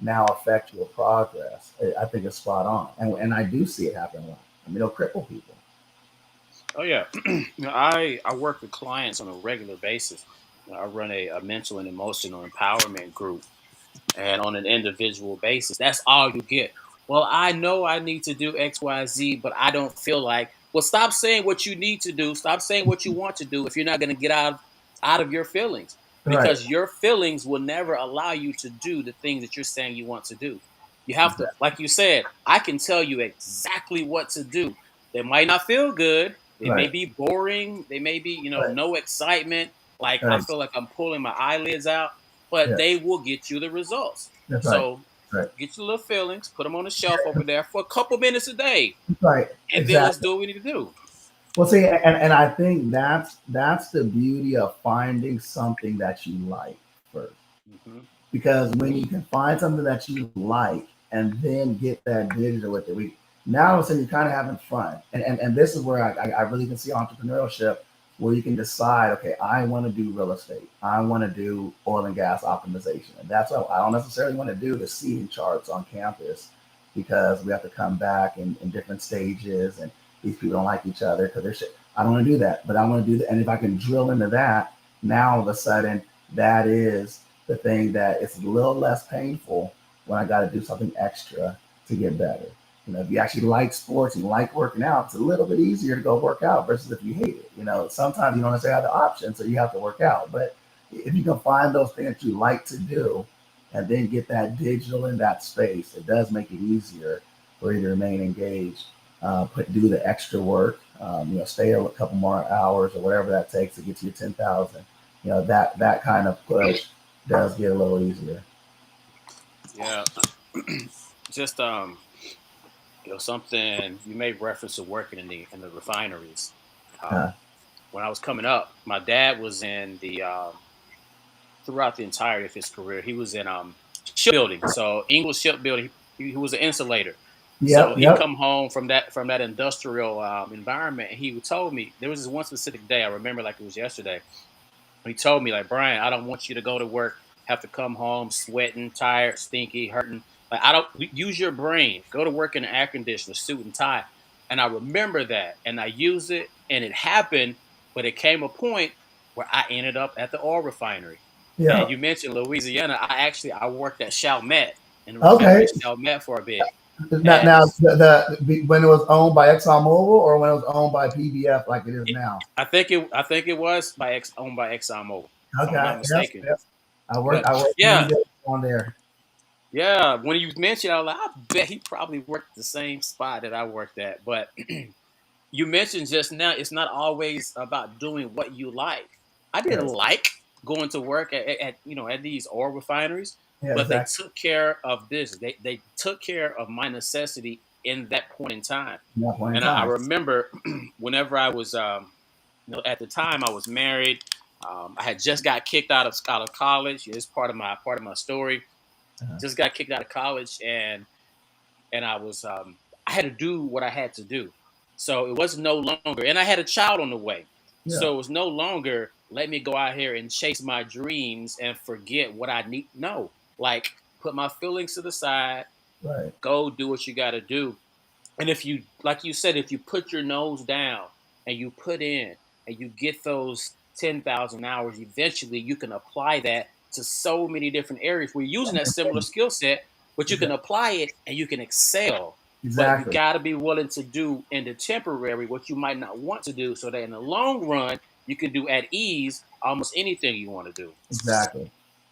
now affect your progress. I think it's spot on, and I do see it happen a lot. I mean, it'll cripple people. Oh yeah, I work with clients on a regular basis. I run a mental and emotional empowerment group, and on an individual basis. That's all you get. Well, I know I need to do X, Y, Z, but I don't feel like. Well, stop saying what you need to do. Stop saying what you want to do if you're not going to get out of your feelings, Right. because your feelings will never allow you to do the things that you're saying you want to do. You have to, Exactly. like you said, I can tell you exactly what to do. They might not feel good. They may Right. be boring. They may be, Right. no excitement. Like I Right. feel like I'm pulling my eyelids out, but Yeah. they will get you the results. That's right. So Right. get your little feelings, put them on the shelf over there for a couple minutes a day, Right. and then let's Exactly. do what we need to do. Well, see, and I think that's the beauty of finding something that you like first. Hmm. Because when you can find something that you like and then get that digital with it, now all of a sudden you're kind of having fun. And this is where I really can see entrepreneurship, where you can decide, okay, I want to do real estate. I want to do oil and gas optimization. And that's what I don't necessarily want to do the seating charts on campus, because we have to come back in different stages, and these people don't like each other because they're shit. I don't want to do that, but I want to do that. And if I can drill into that, now all of a sudden that is the thing that it's a little less painful when I got to do something extra to get better. If you actually like sports and you like working out, it's a little bit easier to go work out versus if you hate it. Sometimes you don't necessarily have the option, so you have to work out. But if you can find those things that you like to do and then get that digital in that space, it does make it easier for you to remain engaged, do the extra work, stay a couple more hours or whatever that takes to get to your 10,000. That kind of push does get a little easier. Yeah, just something you made reference to working in the refineries. Uh, Um, when I was coming up, my dad was in the throughout the entirety of his career. He was in shipbuilding, so English shipbuilding. He was an insulator. So yep, he yep, come home from that industrial environment, and he told me there was this one specific day I remember like it was yesterday. He told me like, Brian, I don't want you to go to work, have to come home sweating, tired, stinky, hurting. Like I don't use your brain. Go to work in an air conditioner, suit and tie. And I remember that, and I used it, and it happened. But it came a point where I ended up at the oil refinery. And yep. you mentioned Louisiana. I worked at Chalmette in the refinery Okay. at Chalmette for a bit, and Now, when it was owned by ExxonMobil or when it was owned by PBF like it is now. I think it was owned by ExxonMobil, if I'm Okay. not Yes. mistaken. Yes. I worked. But I worked many yeah, days on there. yeah, when you mentioned, I was like, I bet he probably worked the same spot that I worked at. But you mentioned just now, it's not always about doing what you like. I didn't Right. like going to work at these oil refineries, Yeah, but they exactly. took care of business. They took care of my necessity in that point in time. From that point in And I time. remember whenever I was, at the time I was married. I had just got kicked out of college. It's part of my story. Uh-huh. Just got kicked out of college, and I had to do what I had to do. So it was no longer, and I had a child on the way. Yeah, So it was no longer let me go out here and chase my dreams and forget what I need. No, like put my feelings to the side, right. go do what you got to do. And if you, like you said, if you put your nose down and you put in and you get those 10,000 hours, eventually you can apply that to so many different areas. We're using that similar skill set, but you can Exactly. apply it and you can excel. But you Exactly. got to be willing to do in the temporary what you might not want to do, so that in the long run you can do at ease almost anything you want to do. Exactly.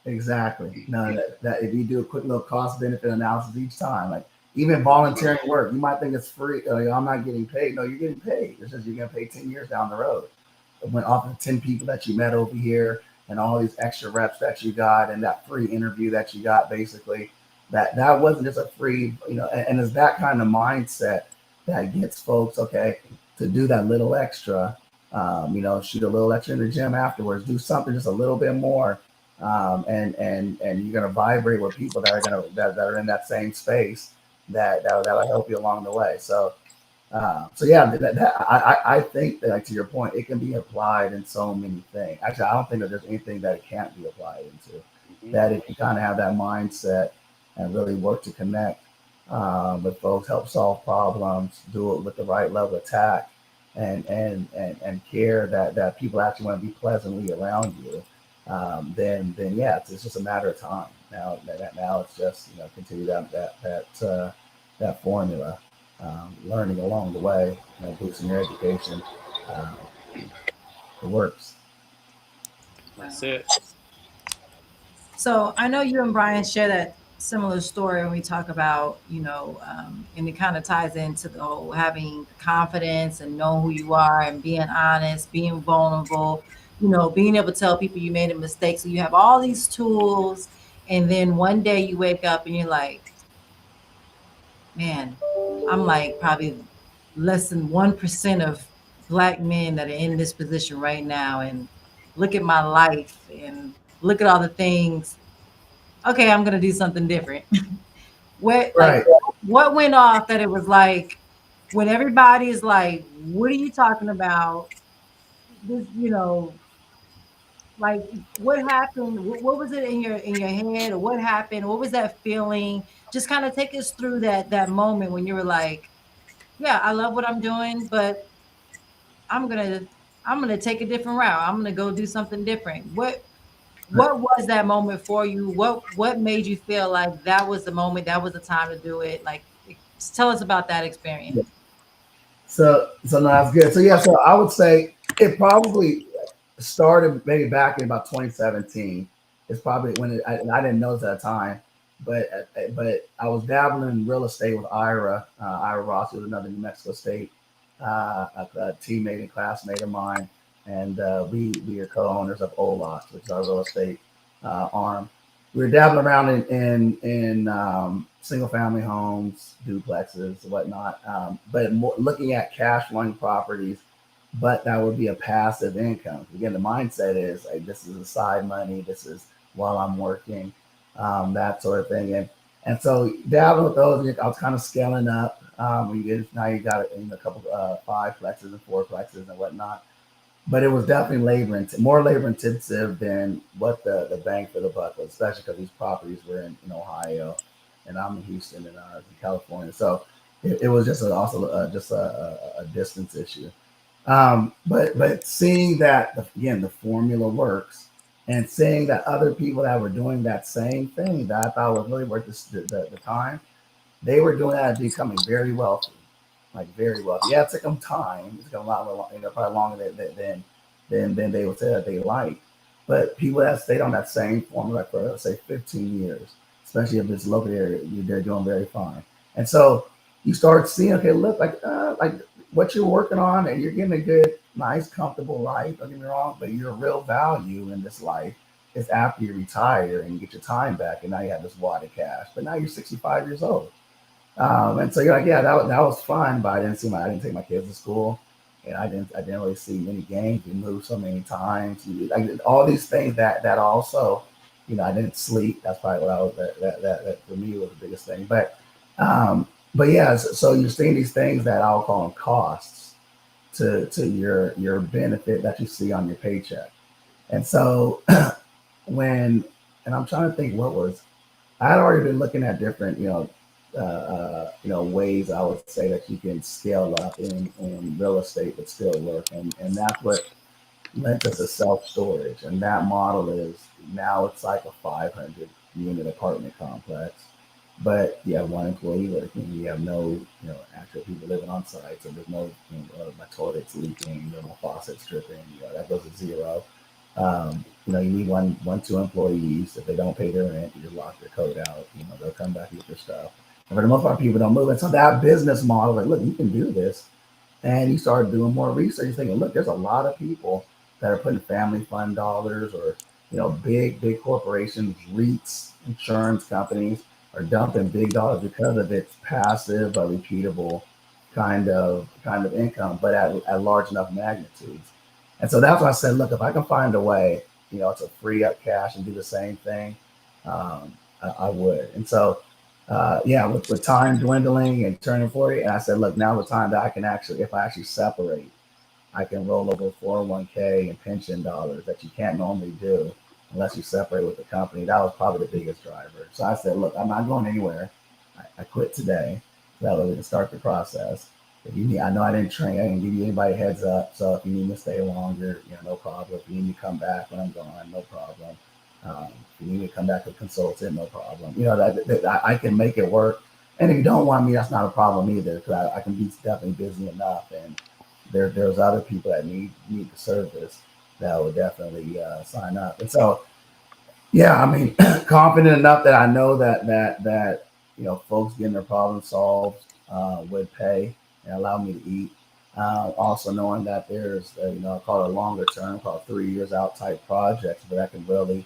Exactly. No, that if you do a quick little cost benefit analysis each time, like even volunteering work, you might think it's free. I'm not getting paid. No, you're getting paid. It's just you're gonna pay 10 years down the road. When off of 10 people that you met over here and all these extra reps that you got and that free interview that you got, basically, that wasn't just a free, and it's that kind of mindset that gets folks, okay, to do that little extra, shoot a little extra in the gym afterwards, do something just a little bit more. And you're gonna vibrate with people that are in that same space that'll help you along the way. So yeah, I think that, like, to your point, it can be applied in so many things. Actually, I don't think that there's anything that it can't be applied into. Hmm. That if you kind of have that mindset and really work to connect with folks, help solve problems, do it with the right level of tact, and care that people actually want to be pleasantly around you, then yeah, it's just a matter of time. Now it's just continue that formula, learning along the way, boosting your education. Um, it works. That's Wow. it. So I know you and Brian share that similar story when we talk about, and it kind of ties into the whole having confidence and know who you are and being honest, being vulnerable, being able to tell people you made a mistake. So you have all these tools, and then one day you wake up and you're like, man, I'm like probably less than 1% of black men that are in this position right now. And look at my life and look at all the things. Okay, I'm gonna do something different. What like Right. what went off that it was like when everybody is like, what are you talking about? This, like what happened? What was it in your head, or what happened? What was that feeling? Just kind of take us through that moment when you were like, yeah, I love what I'm doing, but I'm gonna I'm gonna take a different route. I'm gonna go do something different. What was that moment for you? What made you feel like that was the moment, that was the time to do it? Like, tell us about that Yeah. experience. So no, that's good. So yeah, so I would say it probably started maybe back in about 2017. It's probably when I didn't know at that time, but I was dabbling in real estate with Ira Ross, who was another New Mexico State a teammate and classmate of mine, and we are co-owners of Oloya, which is our real estate arm. We were dabbling around in single family homes, duplexes, whatnot, but more looking at cash flowing properties, but that would be a passive income. Again, the mindset is like, this is a side money. This is while I'm working, that sort of thing. And so dabbling with those, I was kind of scaling up. Now you got a couple five flexes and four flexes and whatnot. But it was definitely more labor intensive than what the bang for the buck was, especially because these properties were in Ohio, and I'm in Houston and in California. So it was just also just a distance issue. But seeing that again the formula works, and seeing that other people that were doing that same thing that I thought was really worth the time, they were doing that and becoming very wealthy, like very wealthy. Yeah, it took them time. It's got a lot, probably longer than they would say that they like. But people that stayed on that same formula for let's say 15 years, especially if it's local area, they're doing very fine. And so you start seeing, okay, look, like what you're working on, and you're getting a good, nice, comfortable life. Don't get me wrong, but your real value in this life is after you retire and you get your time back, and now you have this wad of cash. But now you're 65 years old. And so you're like, yeah, that was fun, but I didn't take my kids to school, and I didn't really see many games. We moved so many times. All these things that also, I didn't sleep. That's probably what I was that for me was the biggest thing. But yeah, so you're seeing these things that I'll call them costs to your benefit that you see on your paycheck. And so when and I'm trying to think what was I had already been looking at different, ways I would say that you can scale up in real estate but still work, and that's what lent us to self storage, and that model is now it's like a 500 unit apartment complex, but you have one employee working, you have no, actual people living on site, so there's no, my toilet's leaking, my faucet's dripping, that goes to zero. You need two employees. If they don't pay their rent, you just lock their code out. They'll come back and get your stuff. And for the most part, people don't move. And so that business model, like, look, you can do this. And you start doing more research. You're thinking, look, there's a lot of people that are putting family fund dollars or, big corporations, REITs, insurance companies are dumping big dollars because of its passive but repeatable kind of income, but at large enough magnitudes. And so that's why I said, look, if I can find a way, to free up cash and do the same thing, I would. And so, yeah, with time dwindling and turning 40, and I said, look, now the time that I can actually, if I actually separate, I can roll over 401k and pension dollars that you can't normally do unless you separate with the company. That was probably the biggest driver. So I said, look, I'm not going anywhere. I quit today. That way we can start the process. If you need, I know I didn't train, I didn't give you anybody a heads up. So if you need me to stay longer, no problem. If you need me to come back when I'm gone, no problem. If you need me to come back to consultant, no problem. That I can make it work. And if you don't want me, that's not a problem either, because I can be definitely busy enough. And there's other people that need the service that would definitely sign up. And so, yeah, I mean, confident enough that I know that folks getting their problems solved would pay and allow me to eat. Also knowing that there's I call it a longer term, called 3 years out type projects, but that can really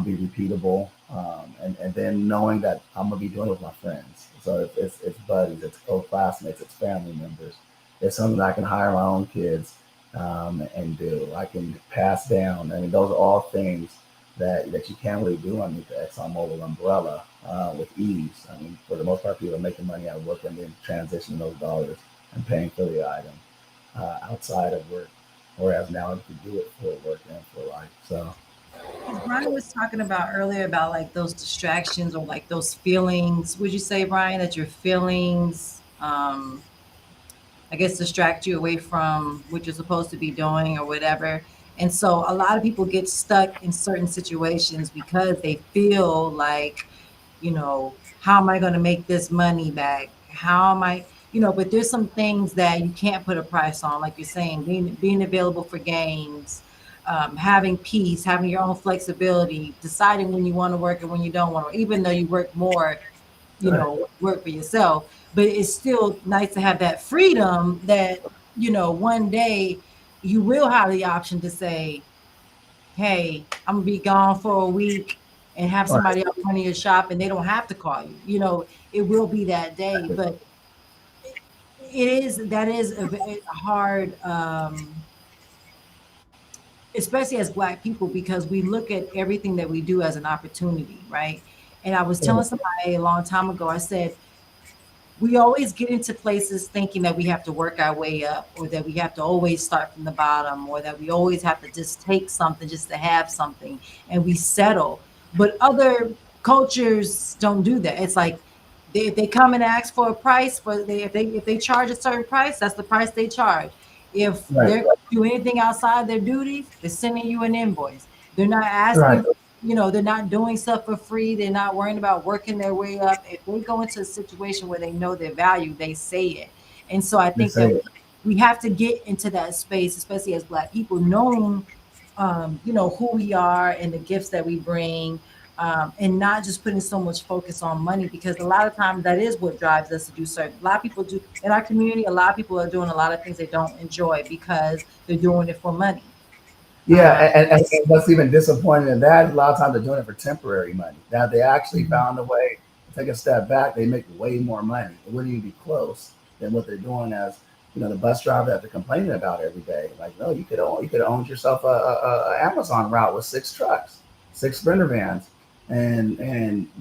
be repeatable. And then knowing that I'm gonna be doing it with my friends, so it's buddies, it's co-classmates, it's family members. It's something I can hire my own kids and do. I can pass down. I mean, those are all things that you can't really do underneath the ExxonMobil umbrella with ease. I mean, for the most part, people are making money out of work and then transitioning those dollars and paying for the item outside of work. Whereas now you can do it for work and for life. So, As Brian was talking about earlier about like those distractions or like those feelings, would you say, Brian, that your feelings, I guess, distract you away from what you're supposed to be doing or whatever? And so a lot of people get stuck in certain situations because they feel like, how am I going to make this money back? How am I, but there's some things that you can't put a price on, like you're saying, being available for games, having peace, having your own flexibility, deciding when you want to work and when you don't want to, even though you work more, right, work for yourself. But it's still nice to have that freedom that, one day you will have the option to say, hey, I'm gonna be gone for a week and have right, somebody else running your shop and they don't have to call you. It will be that day. exactly, But that is a hard, especially as Black people, because we look at everything that we do as an opportunity, right? And I was telling right, somebody a long time ago, I said, we always get into places thinking that we have to work our way up, or that we have to always start from the bottom, or that we always have to just take something just to have something, and we settle. But other cultures don't do that. It's like if they come and ask for a price, if they charge a certain price, that's the price they charge. If right, they're do anything outside their duties, they're sending you an invoice. They're not right. asking, they're not doing stuff for free. They're not worrying about working their way up. If they go into a situation where they know their value, they say it. And so I They think say that it. we have to get into that space, especially as Black people, knowing, who we are and the gifts that we bring, and not just putting so much focus on money, because a lot of times that is what drives us to do certain. A lot of people do in our community. A lot of people are doing a lot of things they don't enjoy because they're doing it for money. Yeah, and what's even disappointing in that, a lot of times they're doing it for temporary money. Now they actually Mhm. found a way to take a step back. They make way more money. It wouldn't even be close than what they're doing as the bus driver that they're complaining about every day. Like, no, you could have owned yourself a Amazon route with 6 trucks, 6 Sprinter vans, and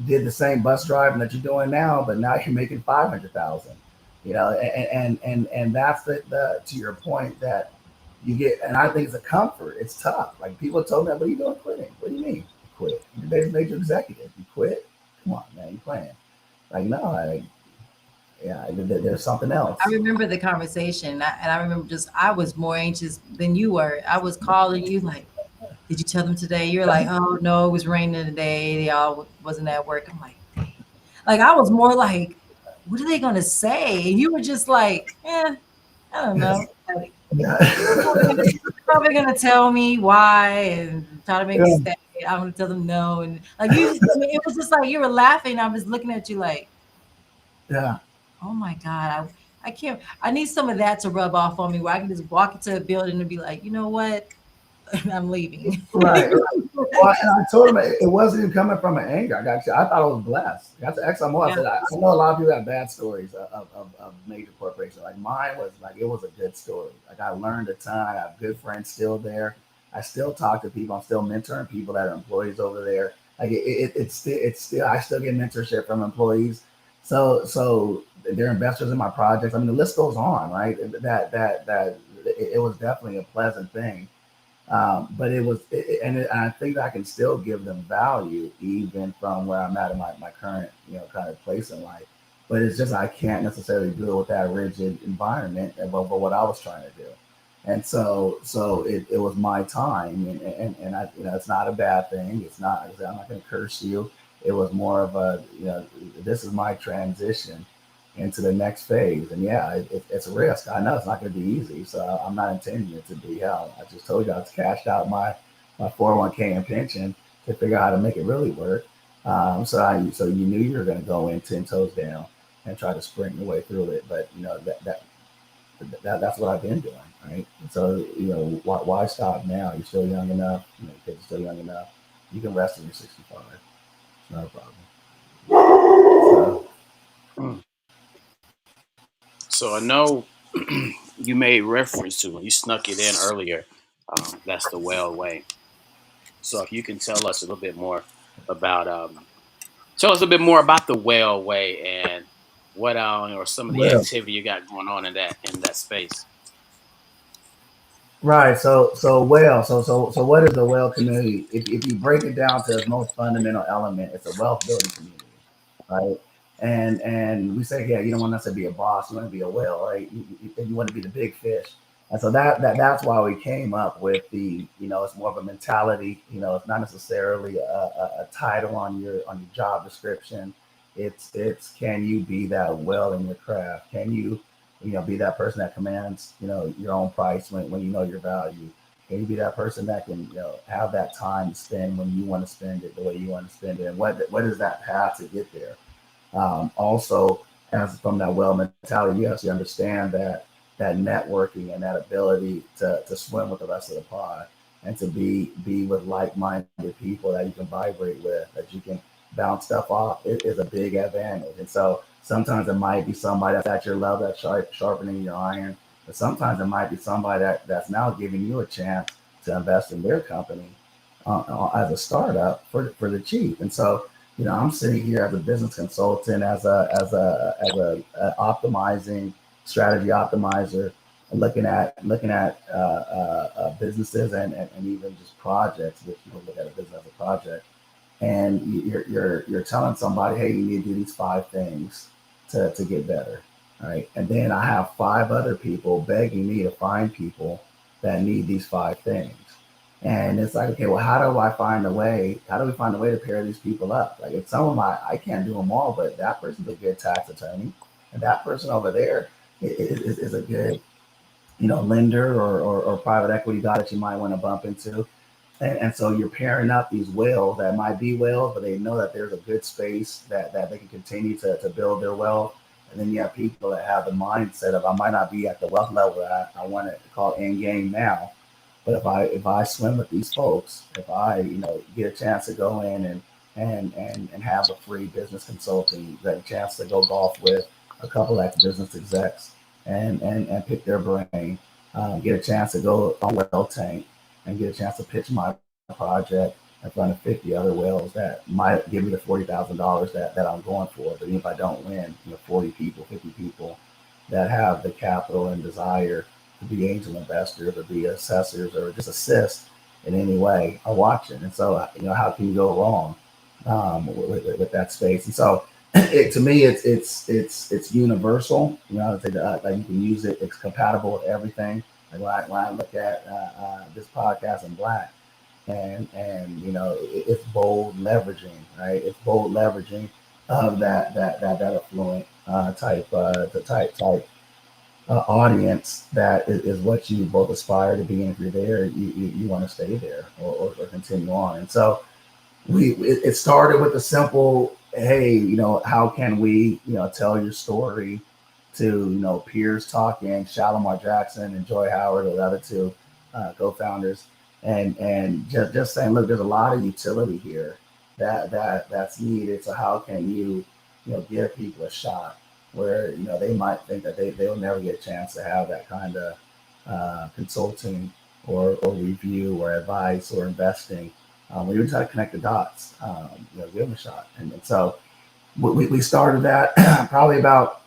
did the same bus driving that you're doing now, but now you're making 500,000. And that's the to your point that you get, and I think it's a comfort. It's tough. Like people told me, "What are you doing quitting? What do you mean you quit? You're a major executive. You quit? Come on, man, you playing?" Like no, yeah, there's something I else. remember the conversation, and I remember just I was more anxious than you were. I was calling you like, "Did you tell them today?" You're like, "Oh no, it was raining today. They all wasn't at work." I'm like, "Dang." Like I was more like, "What are they gonna say?" And you were just like, "Eh, I don't know." Like, Yeah, probably gonna tell me why and try to make me yeah, stay. I'm gonna tell them no, and like you, I mean, it was just like you were laughing. I was looking at you like, yeah. oh my god, I can't. I need some of that to rub off on me, where I can just walk into a building and be like, you know what, I'm leaving. Right. Well, and I told him it wasn't even coming from an anger. I thought I was blessed. I got to X more. I Yeah. said, I know a lot of people have bad stories of major corporations. Like mine was like, it was a good story. Like I learned a ton. I have good friends still there. I still talk to people. I'm still mentoring people that are employees over there. Like it's still, I still get mentorship from employees. So they're investors in my projects. I mean, the list goes on, right? That it was definitely a pleasant thing, but and I think I can still give them value even from where I'm at in my current, kind of place in life. But it's just I can't necessarily deal with that rigid environment of what I was trying to do. And so it was my time, and I, it's not a bad thing. It's not. Like I said, I'm not going to curse you. It was more of a, this is my transition into the next phase. And yeah, it's a risk. I know it's not going to be easy, so I'm not intending it to be. Hell, I just told you I was cashed out my 401k and pension to figure out how to make it really work. So you knew you were going to go in 10 toes down and try to sprint your way through it, but that's what I've been doing, right? So why stop now? You're still young enough. Kids are still young enough. You can rest when you're 65. It's not a problem. So, So I know you made reference to when you snuck it in earlier. That's the Whayle way. So if you can tell us a little bit more about, tell us a bit more about the Whayle way and what or some of the well, activity you got going on in that space. right. So Whale. So what is the Whale community? If you break it down to its most fundamental element, it's a wealth building community, right? And we say, yeah, you don't want us to be a boss. You want to be a whale, right? You want to be the big fish. And so that's why we came up with the, it's more of a mentality. It's not necessarily a title on your job description. It's can you be that well in your craft? Can you, be that person that commands, your own price when you know your value? Can you be that person that can, have that time to spend when you want to spend it the way you want to spend it? And what is that path to get there? Also, as from that well mentality, you actually understand that networking and that ability to swim with the rest of the pod and to be with like-minded people that you can vibrate with, that you can bounce stuff off, it is a big advantage. And so sometimes it might be somebody that's at your level that's sharpening your iron, but sometimes it might be somebody that's now giving you a chance to invest in their company as a startup for the cheap. And so I'm sitting here as a business consultant, as a optimizing strategy optimizer, looking at businesses and even just projects, which you look at a business as a project, and you're telling somebody, hey, you need to do these 5 things to get better, right? And then I have 5 other people begging me to find people that need these 5 things. And it's like, okay, well, how do I find a way? How do we find a way to pair these people up? Like, if some of I can't do them all, but that person's a good tax attorney, and that person over there is a good, lender or private equity guy that you might want to bump into. And so you're pairing up these whales that might be whales, but they know that there's a good space that they can continue to build their wealth. And then you have people that have the mindset of, I might not be at the wealth level that I want to call end game now, But if I swim with these folks, if I get a chance to go in and have a free business consulting, get a chance to go golf with a couple ex business execs and pick their brain, get a chance to go on Whale Tank and get a chance to pitch my project in front of 50 other whales that might give me the $40,000 that I'm going for. But even if I don't win, 40 people, 50 people that have the capital and desire to be angel investors or be assessors or just assist in any way are watching. And so, how can you go wrong with that space? And so, to me, it's universal. I'd say that you can use it. It's compatible with everything. Like when I look at this podcast in Black, and it's bold leveraging, right? It's bold leveraging of that affluent type audience that is what you both aspire to be, and if you're there, you want to stay there or continue on. And so it started with a simple, hey, how can we tell your story to peers talking, Shalimar Jackson and Joy Howard, the other two co-founders, and just saying, look, there's a lot of utility here that's needed. So how can you give people a shot where they might think that they'll never get a chance to have that kind of consulting or review or advice or investing. We would try to connect the dots, give them a shot. And so we started that probably about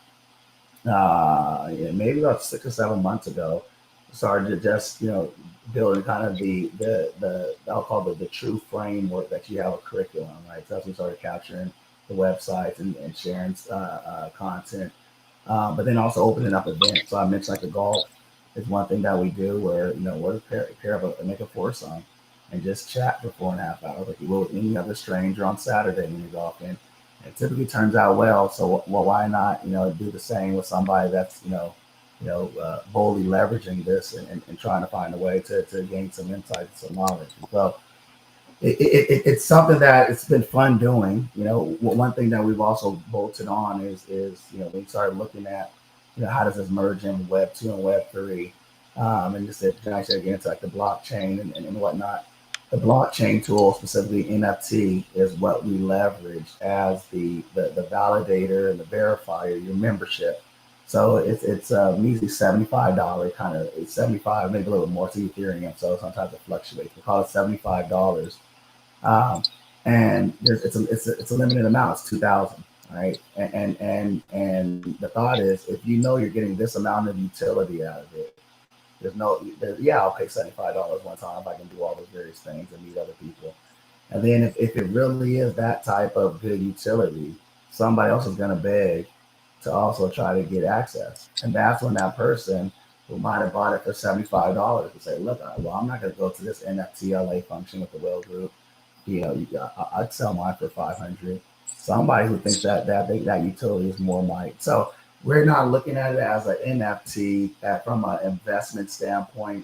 maybe about 6 or 7 months ago. Started to just building kind of the I'll call it the true framework that you have a curriculum, right? So that's when we started capturing the websites and sharing content, but then also opening up events. So I mentioned like the golf is one thing that we do where we're pair of make a foursome and just chat for 4.5 hours like you will with any other stranger on Saturday when you're golfing. It typically turns out well. So why not do the same with somebody that's boldly leveraging this and trying to find a way to gain some insight and some knowledge. And so it's something that it's been fun doing. One thing that we've also bolted on is we started looking at how does this merge in Web 2 and Web 3, and just to actually get into like the blockchain and whatnot. The blockchain tool, specifically NFT, is what we leverage as the validator and the verifier, your membership. So it's measly $75 kind of, it's 75, maybe a little bit more to Ethereum. So sometimes it fluctuates. We call it $75, um, and it's a limited amount. It's 2,000, right? And the thought is, if you're getting this amount of utility out of it, yeah, I'll pay $75 one time if I can do all those various things and meet other people. And then if it really is that type of good utility, somebody else is going to beg to also try to get access. And that's when that person who might have bought it for $75 will say, look, well, I'm not going to go to this NFTLA function with the Whale Group. I'd sell mine for 500. Somebody who thinks that utility is more might. So we're not looking at it as an NFT from an investment standpoint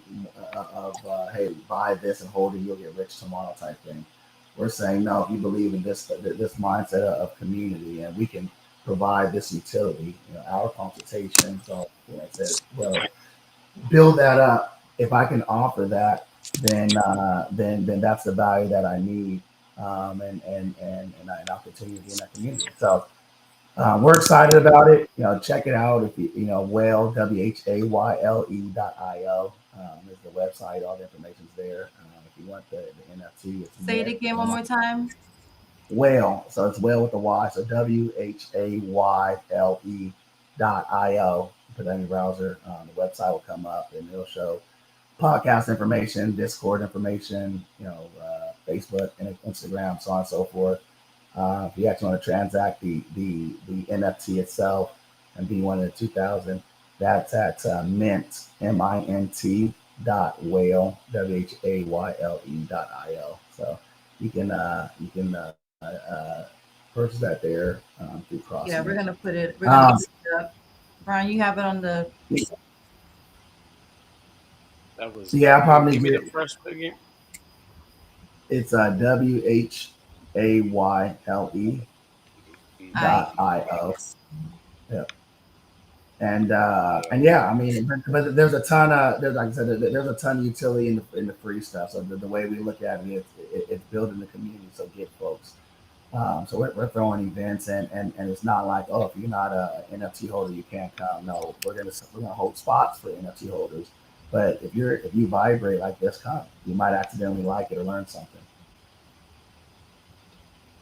of hey, buy this and hold it, you'll get rich tomorrow type thing. We're saying no, if you believe in this mindset of community, and we can provide this utility, our consultation. So I said, well, build that up. If I can offer that, then that's the value that I need, and I'll continue to be in that community. So we're excited about it. Check it out. If Whayle, WHAYLE.io is the website. All the information's there. If you want the NFT, it's Say it there. again one more time. Whayle. So it's Whayle with the Y. So WHAYLE.io. Put that in your browser. The website will come up and it'll show podcast information, Discord information, Facebook and Instagram, so on and so forth. If you actually want to transact the NFT itself and be one of the 2,000, that's at mint, MINT .whale, WHAYLE.io. So you can purchase that there through Yeah, Crossing. we're gonna put it. We're gonna put it up. Brian, you have it on the. That was Yeah, I probably give me the get first one again. it's WHAYLE I. .io. Yeah. And yeah, I mean, but there's a ton of there's like I said, there's a ton of utility in the free stuff. So the way we look at it, it's building the community. So get folks. So we're throwing events, and it's not like, oh, if you're not a NFT holder you can't come. No, we're gonna hold spots for NFT holders. But if you vibrate like this, come. You might accidentally like it or learn something.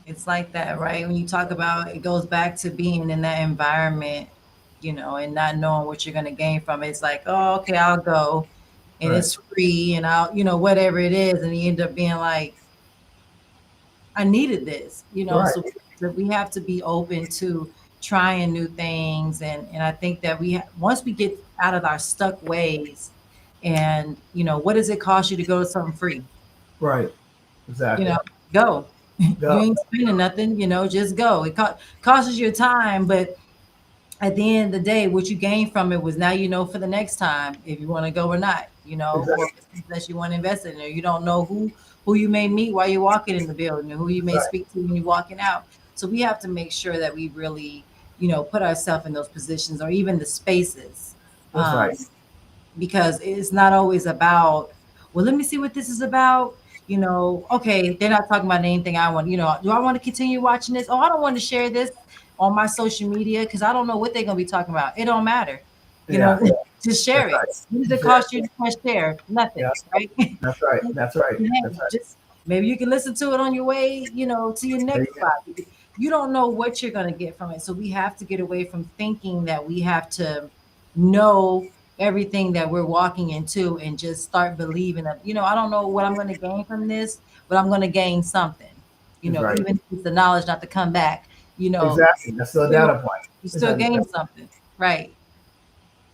It's like that, right? When you talk about it, goes back to being in that environment, and not knowing what you're going to gain from it. It's like, oh, okay, I'll go and Right. it's free and I'll, whatever it is. And you end up being like, I needed this, Right. so we have to be open to trying new things. And I think that once we get out of our stuck ways and, what does it cost you to go to something free? Right. you Exactly. know, Go. You Go. ain't spending nothing, just go. It costs you your time, but at the end of the day, what you gain from it was now for the next time if you want to go or not, or Exactly. that you want to invest in, or you don't know who you may meet while you're walking in the building, or who you may Right. speak to when you're walking out. So we have to make sure that we really, put ourselves in those positions or even the spaces. That's Um, right. because it's not always about, well, let me see what this is about. Okay, they're not talking about anything I want. Do I want to continue watching this? Oh, I don't want to share this on my social media because I don't know what they're going to be talking about. It don't matter. You know, Yeah. Yeah. just share That's it. right. What does it Share. cost you to press share? Nothing, Yeah. right? That's right. That's right. That's Hey, right. just maybe you can listen to it on your way, to your There you next go. spot. You don't know what you're going to get from it. So we have to get away from thinking that we have to know everything that we're walking into and just start believing that, I don't know what I'm going to gain from this, but I'm going to gain something, That's right. even if it's the knowledge not to come back, Exactly. That's still a still, data point. you still Exactly. gain something. Right.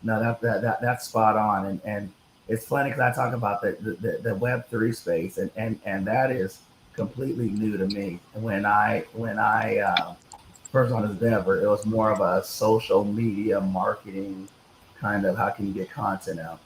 No, that's spot on, and it's funny because I talk about the Web3 space, and that is completely new to me. When I first on this endeavor, it was more of a social media marketing kind of how can you get content out.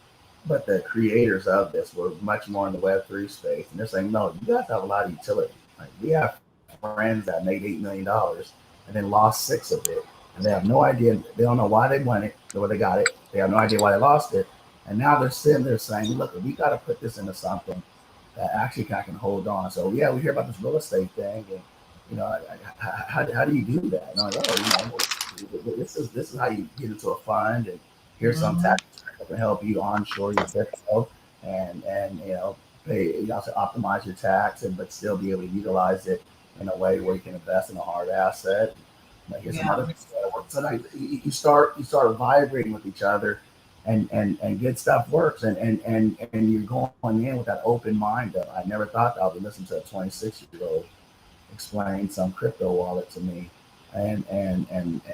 But the creators of this were much more in the Web3 space, and they're saying, no, you guys have a lot of utility. Like we have friends that made $8 million and then lost six of it, and they have no idea. They don't know why they won it or where they got it. They have no idea why they lost it, and now they're sitting there saying, look, we got to put this into something that actually can hold on. So yeah, we hear about this real estate thing, and how do you do that? And I'm like, oh, this is how you get into a fund, and here's some Hmm. tactics that can help you onshore your crypto, and pay you also optimize your tax, and but still be able to utilize it in a way where you can invest in a hard asset. Here's some Yeah. other things that work. So like, you start vibrating with each other, and good stuff works, and you're going in with that open mind of I never thought that I would listen to a 26-year-old explain some crypto wallet to me, and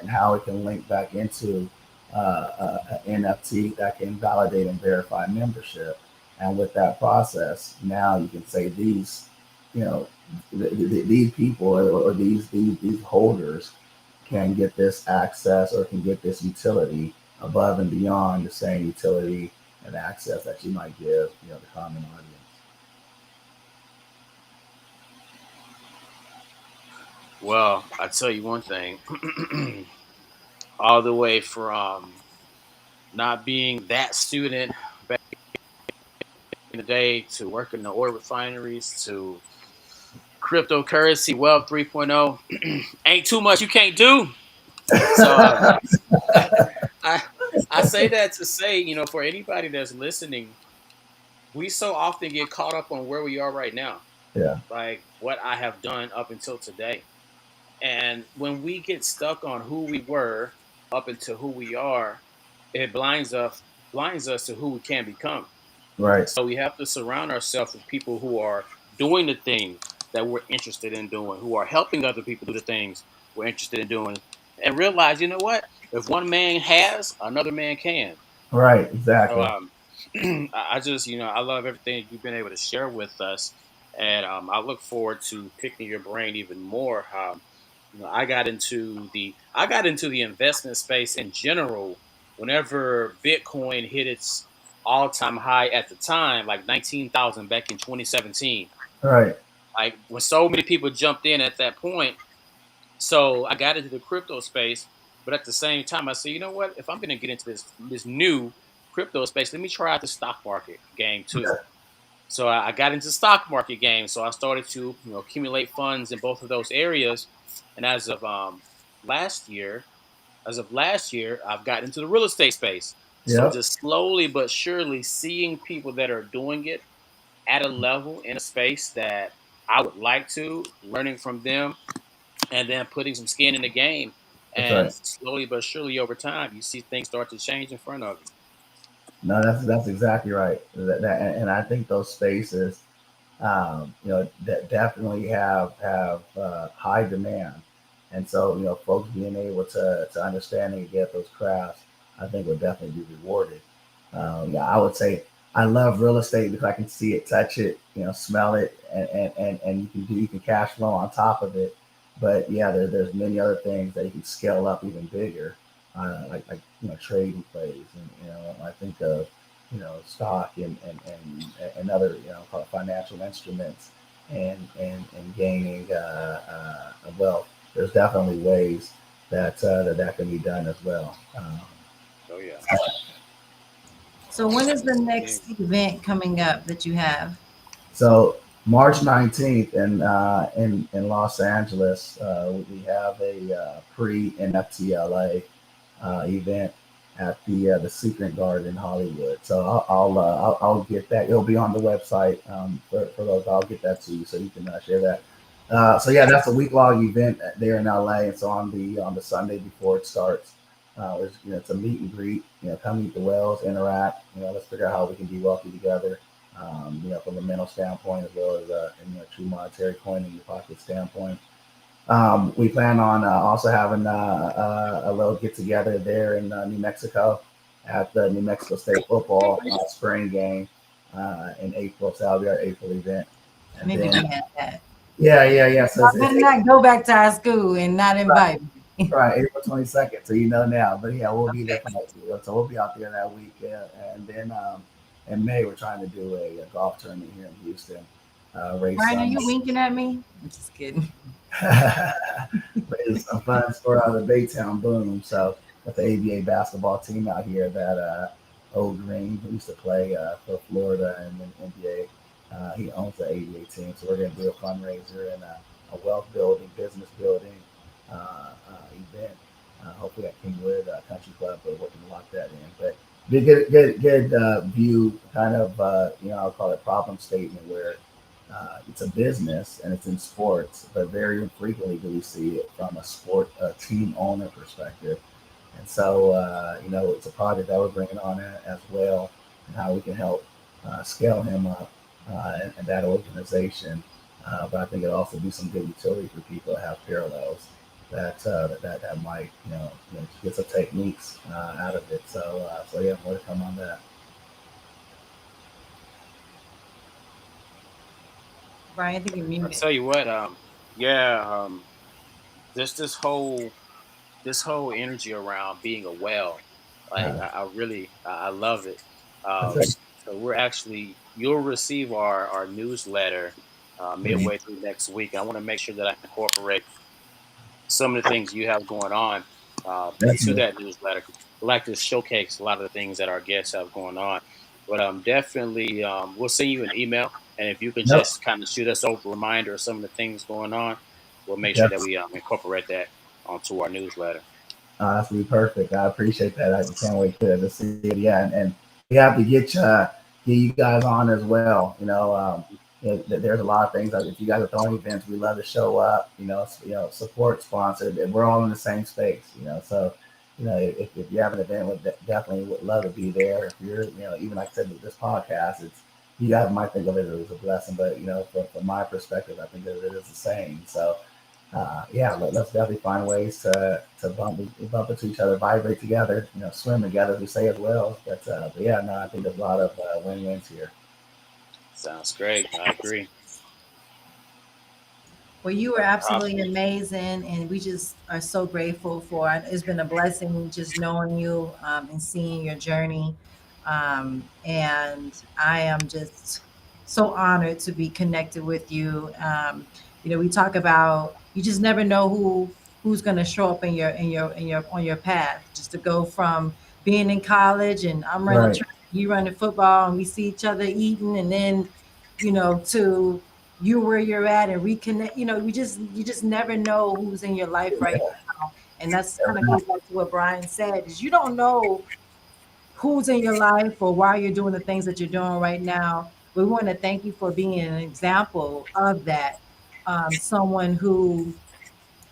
how it can link back into an NFT that can validate and verify membership. And with that process, now you can say these, you know, these people or these holders can get this access or can get this utility above and beyond the same utility and access that you might give, the common audience. Well, I tell you one thing, all the way from not being that student back in the day to working in the oil refineries to cryptocurrency, Web 3.0, ain't too much you can't do. So I I say that to say, for anybody that's listening, we so often get caught up on where we are right now, Yeah. like what I have done up until today. And when we get stuck on who we were up until who we are, it blinds us to who we can become. Right. So we have to surround ourselves with people who are doing the things that we're interested in doing, who are helping other people do the things we're interested in doing, and realize, you know what? If one man has, another man can. Right. So Exactly. I just, I love everything you've been able to share with us, and I look forward to picking your brain even more. I got into the investment space in general whenever Bitcoin hit its all time high at the time, like 19,000 back in 2017. Right. Like when so many people jumped in at that point, so I got into the crypto space But at the same time, I said, you know what? If I'm going to get into this new crypto space, let me try out the stock market game too. So I got into stock market game. So I started to accumulate funds in both of those areas. And last year, as of last year, I've gotten into the real estate space. So Yep, just slowly but surely seeing people that are doing it at a level in a space that I would like to, learning from them, and then putting some skin in the game. that's And right. slowly but surely over time, you see things start to change in front of you. No, that's exactly right. And I think those spaces, that definitely have high demand, and so folks being able to understand and get those crafts, I think would definitely be rewarded. Yeah, I would say I love real estate because I can see it, touch it, smell it, and you can cash flow on top of it. But yeah, there's many other things that you can scale up even bigger, like trading plays, and I think of stock and other financial instruments and gaining wealth. There's definitely ways that can be done as well. Oh yeah. So when is the Yeah. next event coming up that you have? So March 19th in Los Angeles, we have a pre NFTLA event at the Secret Garden in Hollywood. So I'll get that. It'll be on the website for those. I'll get that to you so you can share that. So yeah, that's a week long event there in LA. It's on the Sunday before it starts. It's a meet and greet. Come meet the whales, interact. Let's figure out how we can be wealthy together. From a mental standpoint as well as true monetary coin in your pocket standpoint. We plan on also having a little get together there in New Mexico at the New Mexico State football spring game in April. So that'll be our April event. And Maybe then, we had that. yeah. So I better not go back to our school and not invite me. right, April 22nd. So now. But yeah, we'll be there Okay. for that. So we'll be out there that week. And then in May, we're trying to do a golf tournament here in Houston. Race Brian, are some you winking at me? I'm just kidding. raise some funds for the Baytown Boom. So with the ABA basketball team out here that Old Green, who used to play for Florida and then NBA, he owns the ABA team. So we're going to do a fundraiser and a wealth building, business building event. Hopefully at Kingwood Country Club, but we're working to lock that in. But be a good view, kind of, I'll call it problem statement where it's a business and it's in sports, but very infrequently do we see it from a team owner perspective. And so, it's a project that we're bringing on as well, and how we can help scale him up and that organization. But I think it also do some good utility for people that have parallels that might get some techniques out of it. So yeah, more to come on that. Brian, I think you're I muted. tell you what, yeah, just this whole energy around being a whale, like Uh, I really I love it. that's Um, it. so you'll receive our newsletter Mhm. midway through next week. I want to make sure that I incorporate some of the things you have going on into Definitely. that newsletter. We like to showcase a lot of the things that our guests have going on. But definitely, we'll send you an email, and if you could Yep. just kind of shoot us over a reminder of some of the things going on, we'll make sure that Definitely. we incorporate that onto our newsletter. That's be perfect. I appreciate that. I can't wait to see it. Yeah, and we have to get you guys on as well. There's a lot of things. If you guys are throwing events, we love to show up. Support, sponsor. We're all in the same space. So if you have an event, definitely would love to be there. If you're, even like I said with this podcast, it's you guys might think of it as a blessing, but from my perspective, I think that it is the same. So yeah, let's definitely find ways to bump into each other, vibrate together, swim together, as we say as well. But yeah, no, I think there's a lot of win-wins here. Sounds great. I agree. Well, you were absolutely Awesome. amazing, and we just are so grateful for it. It's been a blessing just knowing you and seeing your journey. And I am just so honored to be connected with you. We talk about you just never know who. who's going to show up in your on your path. Just to go from being in college and I'm running Right. track, you running football, and we see each other eating, and then to you where you're at and reconnect. You just never know who's in your life right now, and that's kind of goes back to what Brian said: is you don't know who's in your life or why you're doing the things that you're doing right now. We want to thank you for being an example of that. Someone who,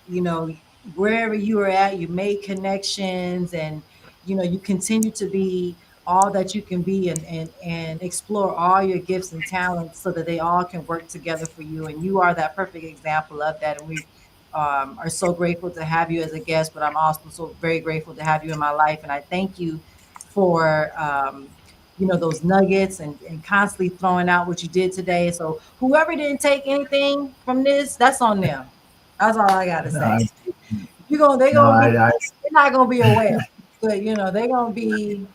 you know, wherever you are at, you made connections, and you continue to be all that you can be, and explore all your gifts and talents so that they all can work together for you. And you are that perfect example of that. And we are so grateful to have you as a guest, but I'm also so very grateful to have you in my life. And I thank you for those nuggets, and constantly throwing out what you did today. So whoever didn't take anything from this, that's on them. That's all I gotta No, say. I, They're no, gonna be I they're not gonna be a whale, but they're gonna be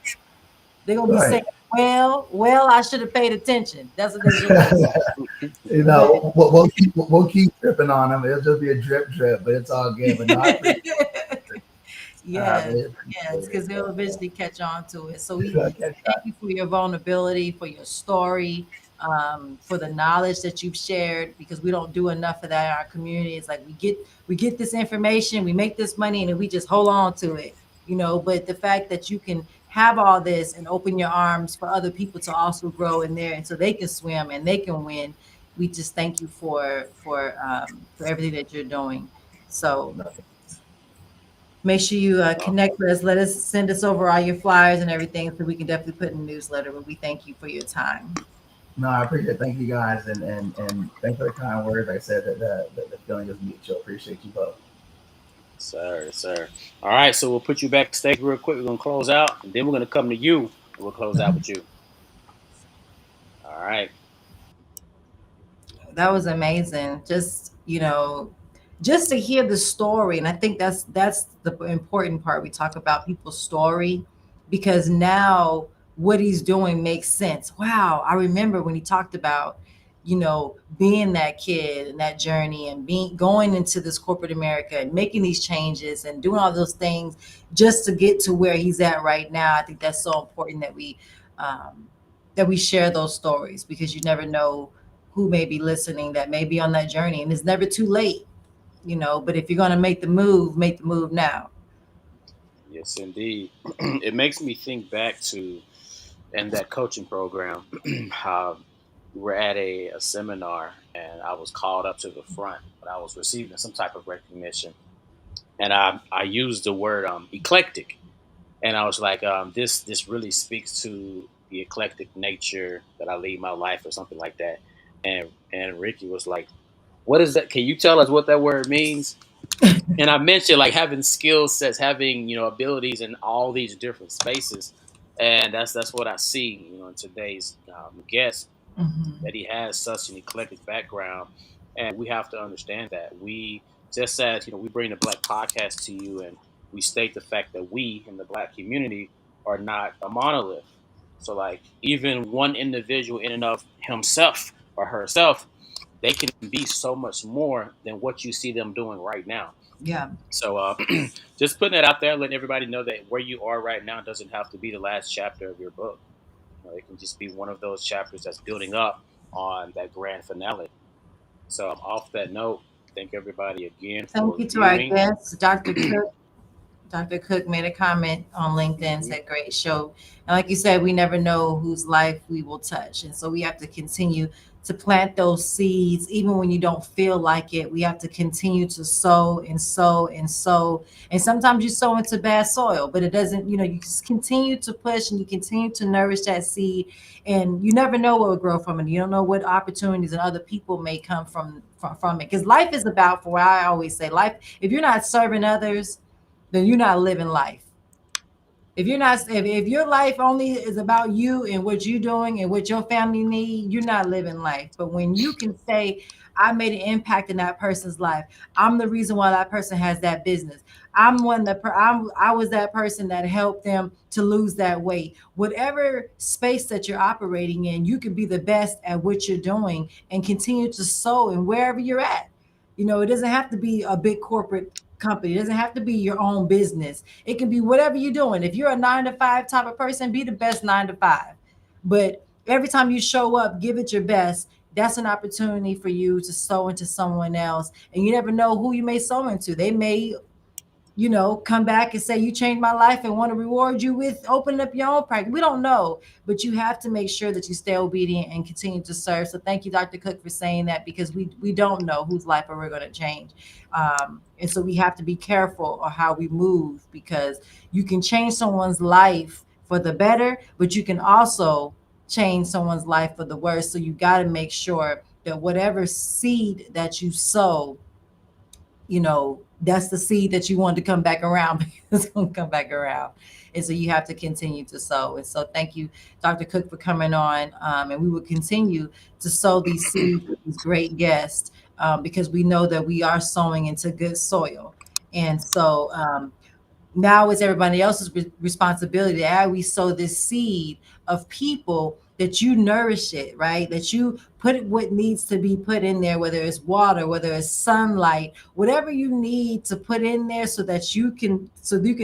saying, right. well, I should have paid attention. That's what they should be. You But know, we'll keep dripping on them. It'll just be a drip drip, but it's all good. But no, I appreciate I yes, really yes, appreciate it. because they'll eventually catch on to it. So we Okay. thank you for your vulnerability, for your story, for the knowledge that you've shared, because we don't do enough of that in our community. It's like we get this information, we make this money, and then we just hold on to it. But the fact that you can have all this and open your arms for other people to also grow in there, and so they can swim and they can win. We just thank you for everything that you're doing. So make sure you connect with us. Let us send us over all your flyers and everything, so we can definitely put in the newsletter. But we thank you for your time. No, I appreciate it. Thank you guys, and thanks for the kind words. Like I said that the feeling is mutual. Appreciate you both. Sir, sir. All right, so we'll put you backstage real quick. We're gonna close out, and then we're gonna come to you, and we'll close out with you. All right. That was amazing. Just to hear the story, and I think that's the important part. We talk about people's story, because now what he's doing makes sense. Wow, I remember when he talked about, being that kid and that journey, and being going into this corporate America and making these changes and doing all those things just to get to where he's at right now. I think that's so important um, that we share those stories, because you never know who may be listening that may be on that journey, and it's never too late. But if you're going to make the move now. Yes, indeed. It makes me think back to in that coaching program how we were at a seminar, and I was called up to the front, but I was receiving some type of recognition, and I used the word eclectic, and I was like, this really speaks to the eclectic nature that I lead my life, or something like that. And Ricky was like, "What is that? Can you tell us what that word means?" And I mentioned like having skill sets, having abilities in all these different spaces, and that's what I see in today's guest, Hmm. that he has such an eclectic background, and we have to understand that we just as we bring the Black podcast to you, and we state the fact that we in the Black community are not a monolith. So like even one individual in and of himself or herself, they can be so much more than what you see them doing right now. Yeah. So just putting that out there, letting everybody know that where you are right now doesn't have to be the last chapter of your book. It can just be one of those chapters that's building up on that grand finale. So off that note, thank everybody again Thank for you to our viewing. guest, Dr. Cook. Dr. Cook made a comment on LinkedIn, Hmm. said, great show. And like you said, we never know whose life we will touch. And so we have to continue to plant those seeds, even when you don't feel like it. We have to continue to sow and sow and sow. And sometimes you sow into bad soil, but it doesn't, you just continue to push, and you continue to nourish that seed. And you never know what will grow from it. You don't know what opportunities and other people may come from it. Because life is about, for what I always say, life, if you're not serving others, then you're not living life. If your life only is about you and what you're doing and what your family need, you're not living life. But when you can say, I made an impact in that person's life, I'm the reason why that person has that business. I was that person that helped them to lose that weight. Whatever space that you're operating in, you can be the best at what you're doing and continue to sow in wherever you're at. It doesn't have to be a big corporate company. It doesn't have to be your own business. It can be whatever you're doing. If you're a 9 to 5 type of person, be the best 9 to 5. But every time you show up, give it your best. That's an opportunity for you to sow into someone else. And you never know who you may sow into. They may, come back and say, you changed my life, and want to reward you with opening up your own practice. We don't know, but you have to make sure that you stay obedient and continue to serve. So thank you, Dr. Cook, for saying that, because we don't know whose life are we going to change. And so we have to be careful of how we move, because you can change someone's life for the better, but you can also change someone's life for the worse. So you got to make sure that whatever seed that you sow, that's the seed that you want to come back around, because it's going to come back around. And so you have to continue to sow. And so thank you, Dr. Cook, for coming on. And we will continue to sow these seeds with these great guests, because we know that we are sowing into good soil. And so now it's everybody else's responsibility to how we sow this seed of people, that you nourish it, right? That you put what needs to be put in there, whether it's water, whether it's sunlight, whatever you need to put in there, so you can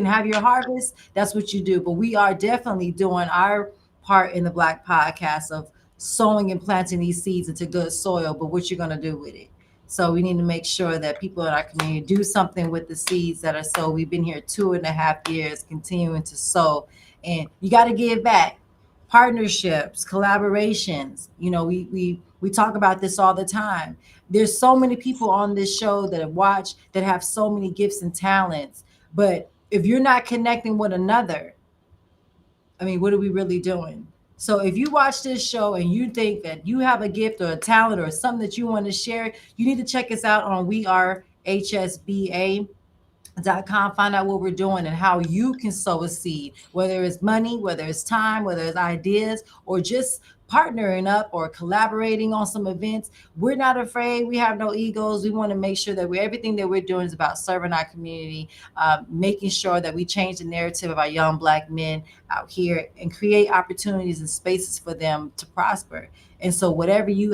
have your harvest. That's what you do. But we are definitely doing our part in the Black podcast of sowing and planting these seeds into good soil. But what you're going to do with it? So we need to make sure that people in our community do something with the seeds that are sown. We've been here 2.5 years, continuing to sow, and you got to give back. Partnerships, collaborations. We talk about this all the time. There's so many people on this show that have watched that have so many gifts and talents, but if you're not connecting with another, I mean, what are we really doing? So if you watch this show and you think that you have a gift or a talent or something that you want to share, you need to check us out on We Are HSBA.com. Find out what we're doing and how you can sow a seed, whether it's money, whether it's time, whether it's ideas, or just partnering up or collaborating on some events. We're not afraid. We have no egos. We want to make sure that everything that we're doing is about serving our community, making sure that we change the narrative of our young Black men out here and create opportunities and spaces for them to prosper. And so however you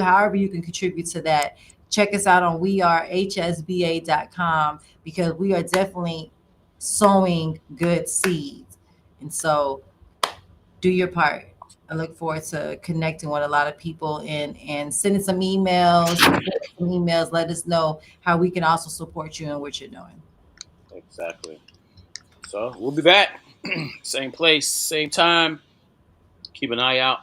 can contribute to that, check us out on wearehsba.com, because we are definitely sowing good seeds. And so do your part. I look forward to connecting with a lot of people and sending some emails. Let us know how we can also support you in what you're doing. Exactly. So we'll be back. Same place, same time. Keep an eye out.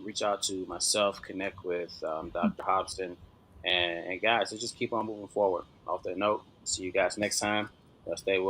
Reach out to myself, connect with Dr. Hobson, and guys, let's just keep on moving forward. Off that note, see you guys next time. Stay well.